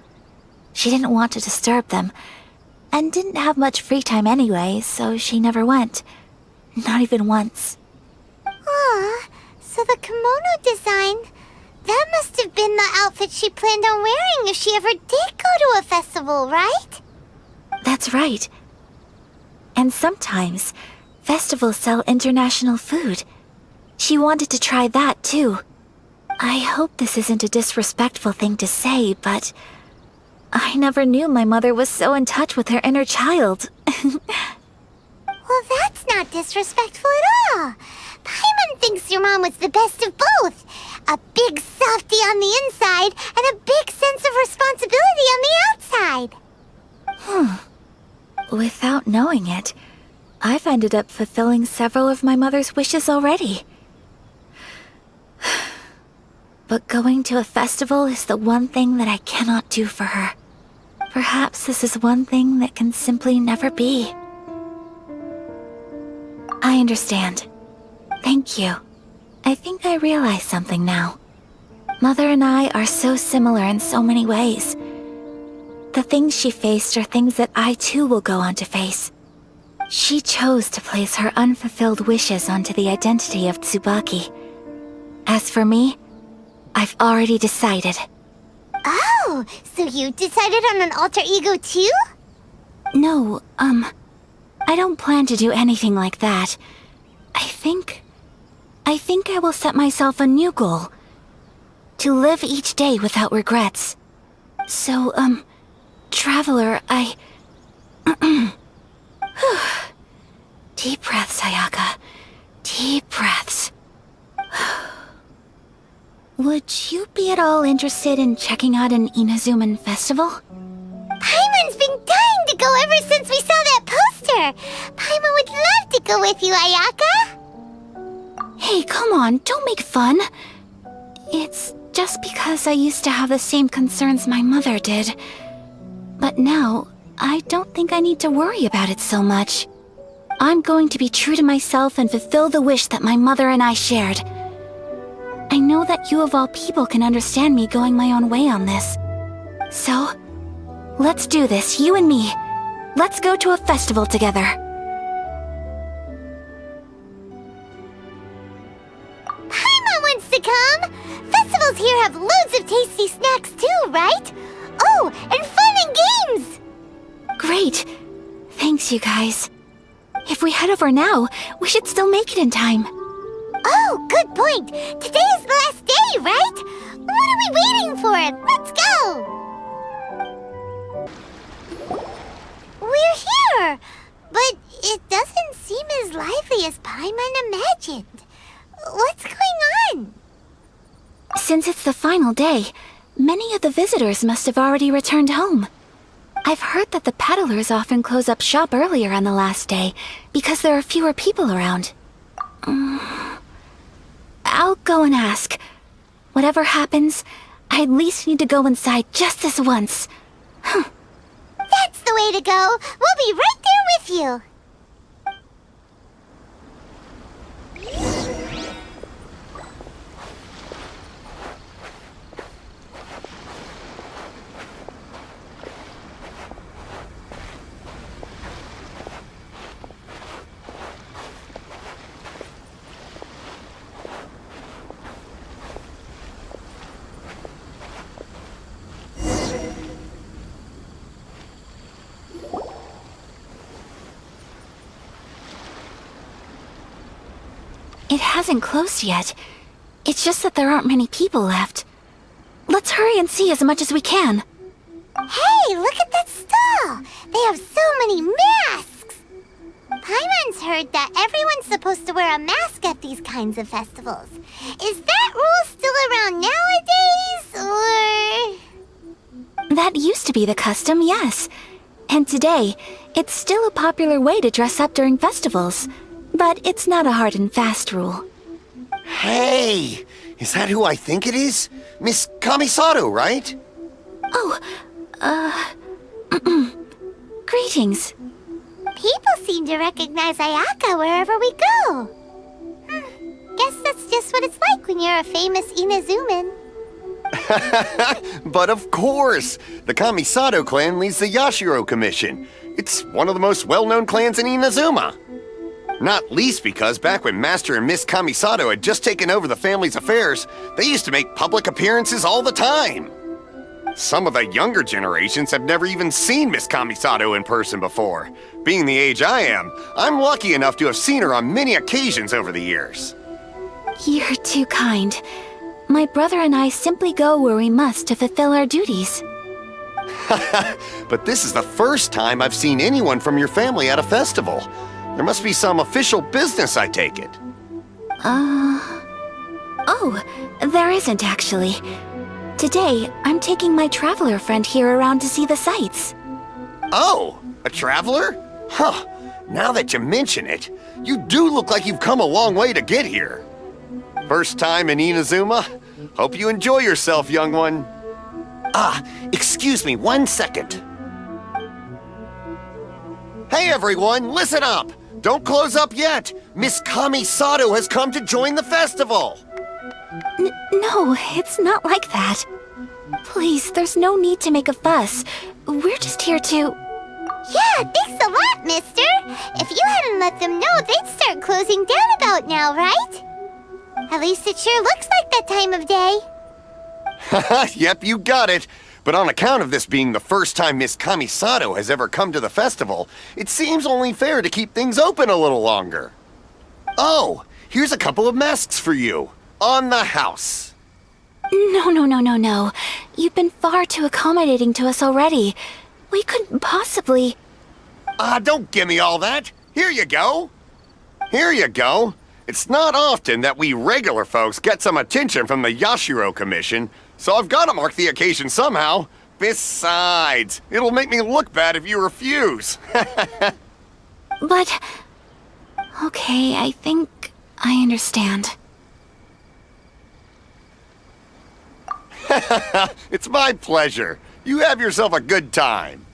She didn't want to disturb them, and didn't have much free time anyway, so she never went. Not even once. Aw, so the kimono design, that must have been the outfit she planned on wearing if she ever did go to a festival, right? That's right. And sometimes, festivals sell international food. She wanted to try that too. I hope this isn't a disrespectful thing to say, but I never knew my mother was so in touch with her inner child. Well, that's not disrespectful at all. Paimon thinks your mom was the best of both. A big softie on the inside and a big sense of responsibility on the outside. Without knowing it, I've ended up fulfilling several of my mother's wishes already. But going to a festival is the one thing that I cannot do for her. Perhaps this is one thing that can simply never be. I understand. Thank you. I think I realize something now. Mother and I are so similar in so many ways. The things she faced are things that I too will go on to face. She chose to place her unfulfilled wishes onto the identity of Tsubaki. As for me, I've already decided. Oh, so you decided on an alter ego too? No, I don't plan to do anything like that. I think I will set myself a new goal. To live each day without regrets. So, Traveler, Deep breaths, Ayaka. Deep breaths. Would you be at all interested in checking out an Inazuman festival? Paimon's been dying to go ever since we saw that poster. Paimon would love to go with you, Ayaka. Hey, come on, don't make fun. It's just because I used to have the same concerns my mother did. But now, I don't think I need to worry about it so much. I'm going to be true to myself and fulfill the wish that my mother and I shared. I know that you of all people can understand me going my own way on this. So, let's do this, you and me. Let's go to a festival together. Paimon wants to come! Festivals here have loads of tasty snacks too, right? Oh, and fun and games! Great. Thanks, you guys. If we head over now, we should still make it in time. Oh, good point. Today is the last day, right? What are we waiting for? Let's go! We're here, but it doesn't seem as lively as Paimon imagined. What's going on? Since it's the final day, many of the visitors must have already returned home. I've heard that the peddlers often close up shop earlier on the last day because there are fewer people around. I'll go and ask. Whatever happens, I at least need to go inside just this once. That's the way to go. We'll be right there with you. It hasn't closed yet. It's just that there aren't many people left. Let's hurry and see as much as we can. Hey, look at that stall! They have so many masks! Paimon's heard that everyone's supposed to wear a mask at these kinds of festivals. Is that rule still around nowadays, or...? That used to be the custom, yes. And today, it's still a popular way to dress up during festivals. But it's not a hard and fast rule. Hey! Is that who I think it is? Miss Kamisato, right? Oh, greetings. People seem to recognize Ayaka wherever we go. Guess that's just what it's like when you're a famous Inazuman. But of course! The Kamisato clan leads the Yashiro Commission. It's one of the most well-known clans in Inazuma. Not least because back when Master and Miss Kamisato had just taken over the family's affairs, they used to make public appearances all the time. Some of the younger generations have never even seen Miss Kamisato in person before. Being the age I am, I'm lucky enough to have seen her on many occasions over the years. You're too kind. My brother and I simply go where we must to fulfill our duties. But this is the first time I've seen anyone from your family at a festival. There must be some official business, I take it. Oh, there isn't actually. Today, I'm taking my traveler friend here around to see the sights. Oh, a traveler? Huh, now that you mention it, you do look like you've come a long way to get here. First time in Inazuma? Hope you enjoy yourself, young one. Excuse me 1 second. Hey everyone, listen up! Don't close up yet! Miss Kamisato has come to join the festival! No, it's not like that. Please, there's no need to make a fuss. We're just here to... Yeah, thanks a lot, mister. If you hadn't let them know, they'd start closing down about now, right? At least it sure looks like that time of day. Yep, you got it. But on account of this being the first time Miss Kamisato has ever come to the festival, it seems only fair to keep things open a little longer. Oh, here's a couple of masks for you. On the house. No. You've been far too accommodating to us already. We couldn't possibly... Don't give me all that. Here you go. Here you go. It's not often that we regular folks get some attention from the Yashiro Commission, so I've got to mark the occasion somehow. Besides, it'll make me look bad if you refuse. But... Okay, I think I understand. It's my pleasure. You have yourself a good time.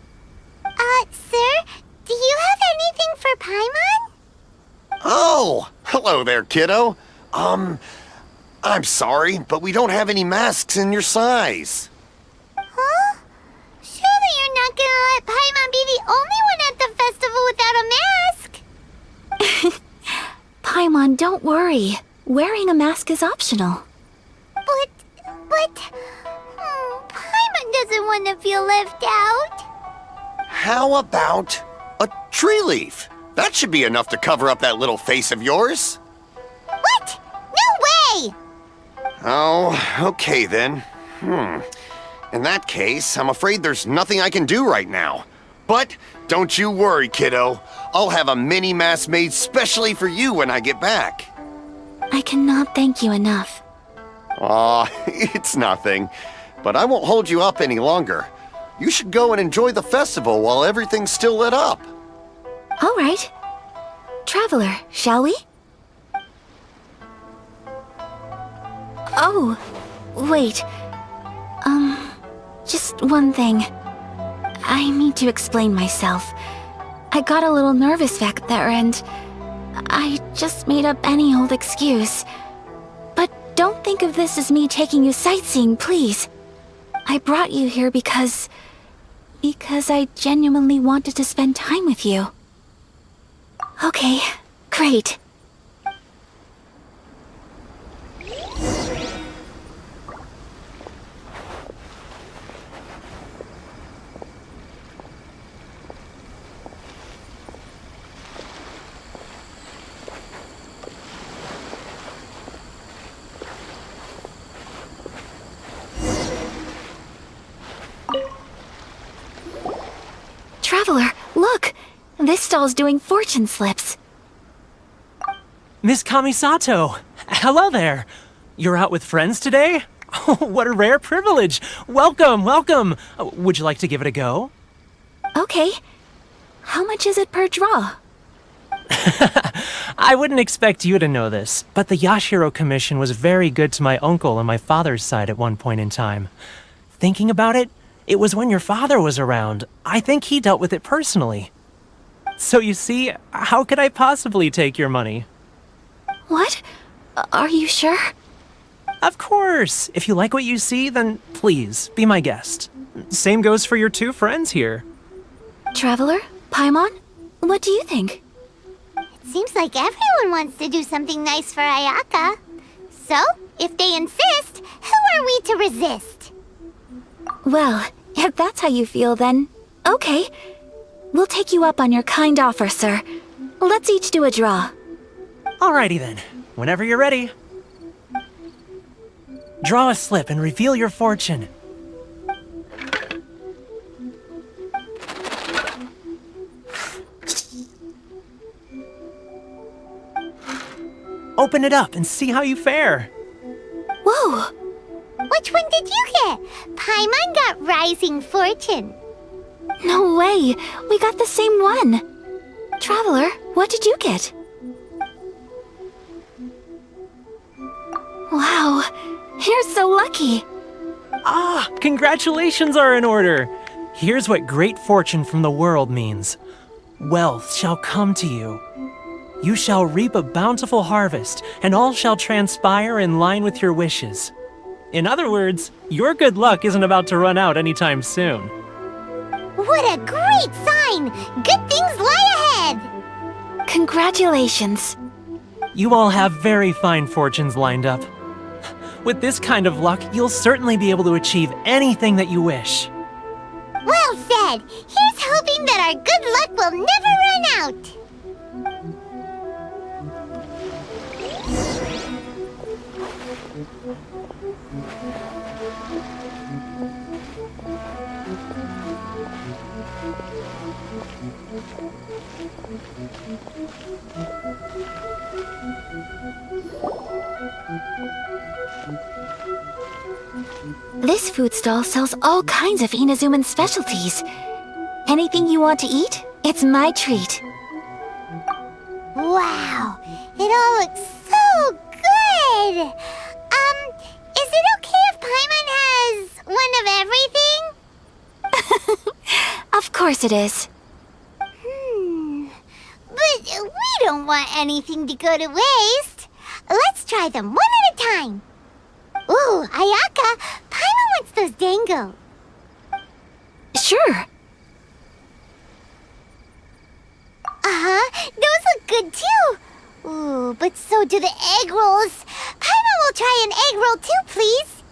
Sir, do you have anything for Paimon? Oh, hello there, kiddo. I'm sorry, but we don't have any masks in your size. Huh? Surely you're not gonna let Paimon be the only one at the festival without a mask? Paimon, don't worry. Wearing a mask is optional. But... Paimon doesn't want to feel left out. How about a tree leaf? That should be enough to cover up that little face of yours. What? No way! Oh, okay then. In that case, I'm afraid there's nothing I can do right now. But don't you worry, kiddo. I'll have a mini mask made specially for you when I get back. I cannot thank you enough. Aw, it's nothing. But I won't hold you up any longer. You should go and enjoy the festival while everything's still lit up. All right. Traveler, shall we? Oh, wait. just one thing. I need to explain myself. I got a little nervous back there and I just made up any old excuse. But don't think of this as me taking you sightseeing, please. I brought you here because I genuinely wanted to spend time with you. Okay, great. Traveler, look! This stall's doing fortune slips. Miss Kamisato! Hello there! You're out with friends today? Oh, what a rare privilege! Welcome, welcome! Would you like to give it a go? Okay. How much is it per draw? I wouldn't expect you to know this, but the Yashiro Commission was very good to my uncle on my father's side at one point in time. Thinking about it, it was when your father was around. I think he dealt with it personally. So you see, how could I possibly take your money? What? Are you sure? Of course! If you like what you see, then please, be my guest. Same goes for your two friends here. Traveler? Paimon? What do you think? It seems like everyone wants to do something nice for Ayaka. So, if they insist, who are we to resist? Well, if that's how you feel, then okay. We'll take you up on your kind offer, sir. Let's each do a draw. Alrighty then, whenever you're ready. Draw a slip and reveal your fortune. Open it up and see how you fare. Whoa! Which one did you get? Paimon got Rising Fortune. No way! We got the same one! Traveler, what did you get? Wow, you're so lucky! Ah, congratulations are in order! Here's what great fortune from the world means. Wealth shall come to you. You shall reap a bountiful harvest, and all shall transpire in line with your wishes. In other words, your good luck isn't about to run out anytime soon. What a great sign! Good things lie ahead! Congratulations. You all have very fine fortunes lined up. With this kind of luck, you'll certainly be able to achieve anything that you wish. Well said! Here's hoping that our good luck will never run out! This food stall sells all kinds of Inazuman specialties. Anything you want to eat, it's my treat. Wow! It all looks so good! Is it okay if Paimon has one of everything? Of course it is. But we don't want anything to go to waste. Let's try them one at a time. Ooh, Ayaka, Paimon wants those dango. Sure. Those look good too. Ooh, but so do the egg rolls. Paimon will try an egg roll too, please.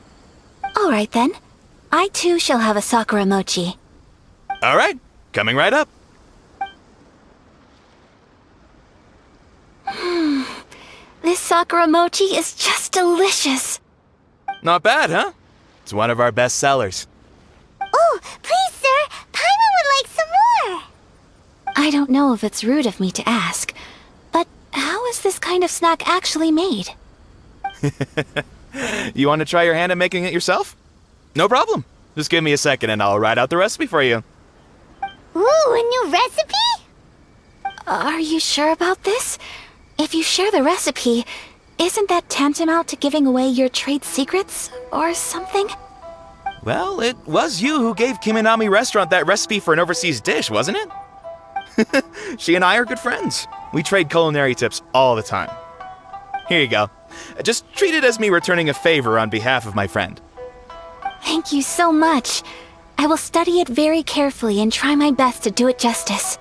All right then. I too shall have a sakura mochi. All right, coming right up. This sakura mochi is just delicious. Not bad, huh? It's one of our best sellers. Oh, please, sir. Paimon would like some more. I don't know if it's rude of me to ask, but how is this kind of snack actually made? You want to try your hand at making it yourself? No problem. Just give me a second and I'll write out the recipe for you. Ooh, a new recipe? Are you sure about this? If you share the recipe, isn't that tantamount to giving away your trade secrets or something? Well, it was you who gave Kiminami Restaurant that recipe for an overseas dish, wasn't it? She and I are good friends. We trade culinary tips all the time. Here you go. Just treat it as me returning a favor on behalf of my friend. Thank you so much. I will study it very carefully and try my best to do it justice.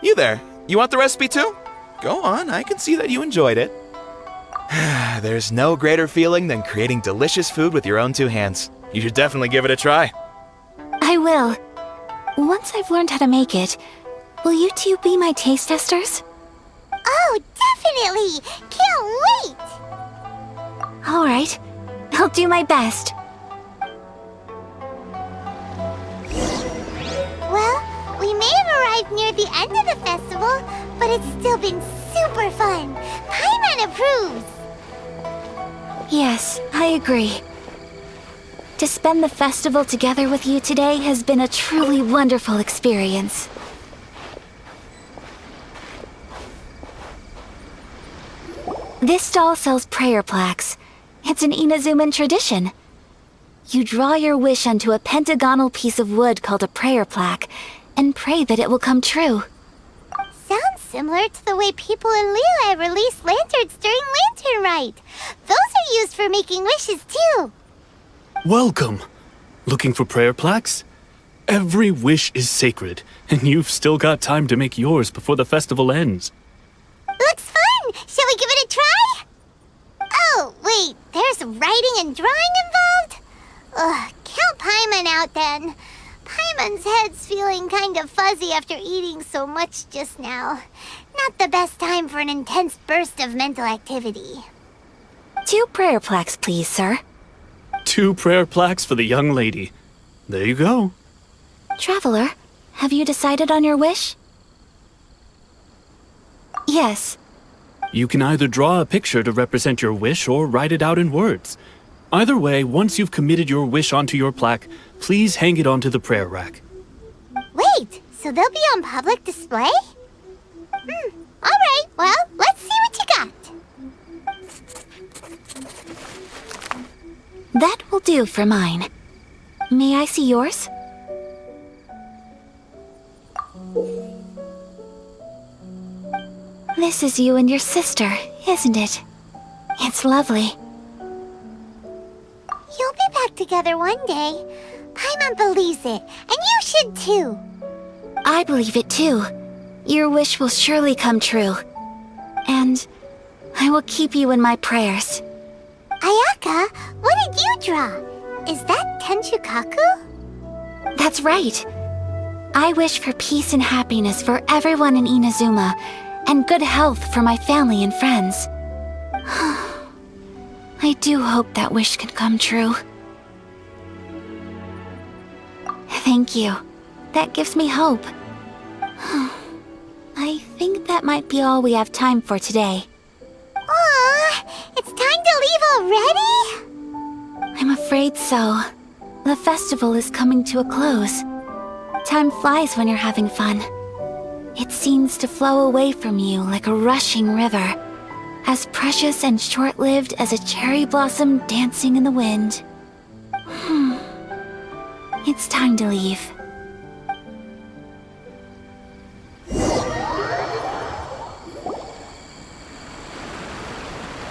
You there, you want the recipe too? Go on, I can see that you enjoyed it. There's no greater feeling than creating delicious food with your own two hands. You should definitely give it a try. I will. Once I've learned how to make it, will you two be my taste testers? Oh, definitely! Can't wait! Alright, I'll do my best. Well, we may have arrived near the end of the festival, but it's still been super fun. Paimon approves! Yes, I agree. To spend the festival together with you today has been a truly wonderful experience. This stall sells prayer plaques. It's an Inazuman tradition. You draw your wish onto a pentagonal piece of wood called a prayer plaque, and pray that it will come true. Sounds similar to the way people in Liyue release lanterns during Lantern Rite. Those are used for making wishes too. Welcome! Looking for prayer plaques? Every wish is sacred, and you've still got time to make yours before the festival ends. Looks fun! Shall we give it a try? Oh, wait, there's writing and drawing involved? Ugh, count Paimon out then. Paimon's head's feeling kind of fuzzy after eating so much just now. Not the best time for an intense burst of mental activity. 2 prayer plaques, please, sir. 2 prayer plaques for the young lady. There you go. Traveler, have you decided on your wish? Yes. You can either draw a picture to represent your wish or write it out in words. Either way, once you've committed your wish onto your plaque, please hang it onto the prayer rack. Wait, so they'll be on public display? Alright, well, let's see what you got. That will do for mine. May I see yours? This is you and your sister, isn't it? It's lovely. You'll be back together one day. Paimon believes it, and you should too. I believe it too. Your wish will surely come true. And I will keep you in my prayers. Ayaka, what did you draw? Is that Tenchukaku? That's right. I wish for peace and happiness for everyone in Inazuma, and good health for my family and friends. I do hope that wish can come true. Thank you. That gives me hope. I think that might be all we have time for today. Aw, it's time to leave already? I'm afraid so. The festival is coming to a close. Time flies when you're having fun. It seems to flow away from you like a rushing river, as precious and short-lived as a cherry blossom dancing in the wind. It's time to leave.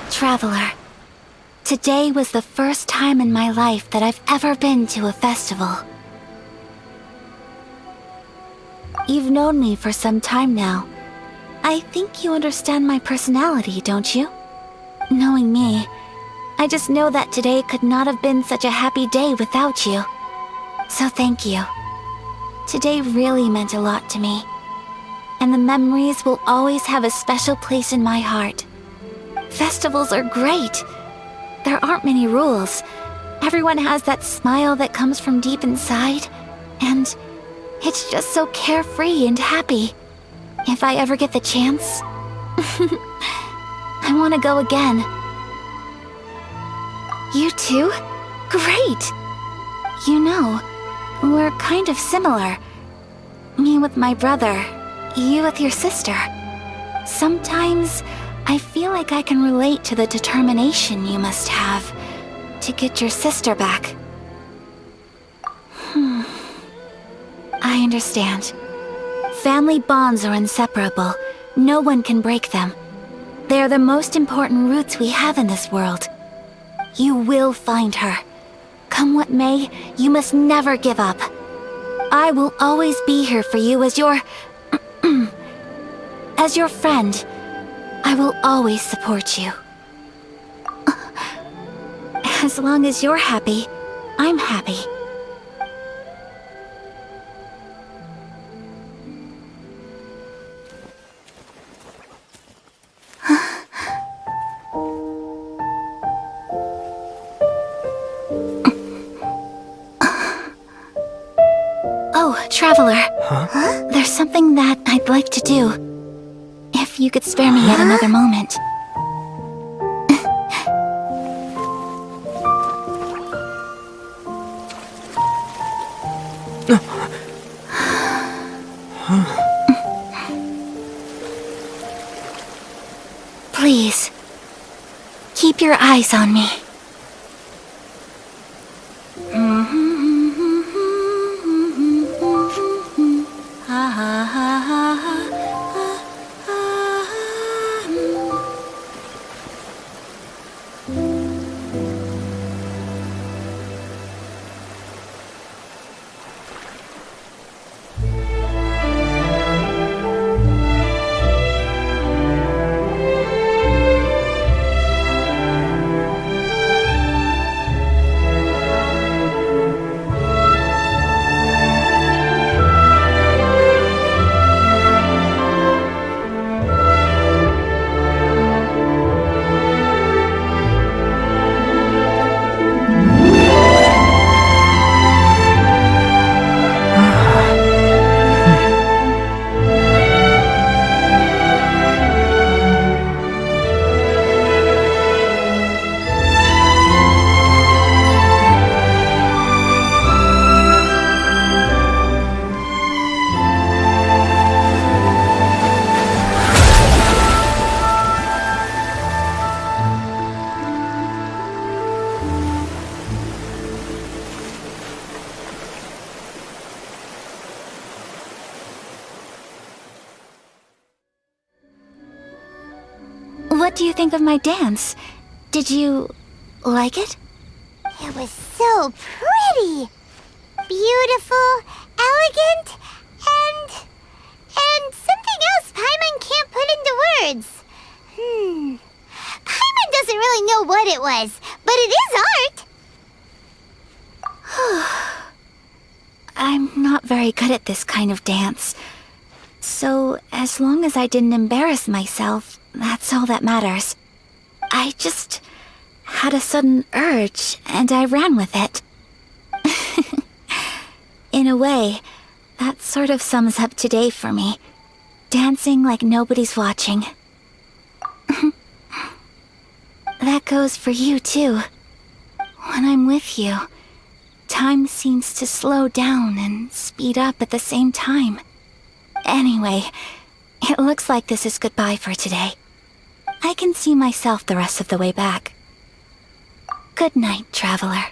Traveler, today was the first time in my life that I've ever been to a festival. You've known me for some time now. I think you understand my personality, don't you? Knowing me, I just know that today could not have been such a happy day without you. So thank you. Today really meant a lot to me. And the memories will always have a special place in my heart. Festivals are great. There aren't many rules. Everyone has that smile that comes from deep inside. And it's just so carefree and happy. If I ever get the chance, I want to go again. You too? Great! You know, we're kind of similar. Me with my brother, you with your sister. Sometimes I feel like I can relate to the determination you must have to get your sister back. I understand. Family bonds are inseparable. No one can break them. They are the most important roots we have in this world. You will find her. Come what may, you must never give up. I will always be here for you as your... as your friend. I will always support you. As long as you're happy, I'm happy. Oh, Traveler. Huh? There's something that I'd like to do. If you could spare me yet another moment. Please, keep your eyes on me. What do you think of my dance? Did you like it? It was so pretty! Beautiful, elegant, and something else Paimon can't put into words. Paimon doesn't really know what it was, but it is art! I'm not very good at this kind of dance. So, as long as I didn't embarrass myself, that's all that matters. I just had a sudden urge, and I ran with it. In a way, that sort of sums up today for me. Dancing like nobody's watching. That goes for you, too. When I'm with you, time seems to slow down and speed up at the same time. Anyway, it looks like this is goodbye for today. I can see myself the rest of the way back. Good night, Traveler.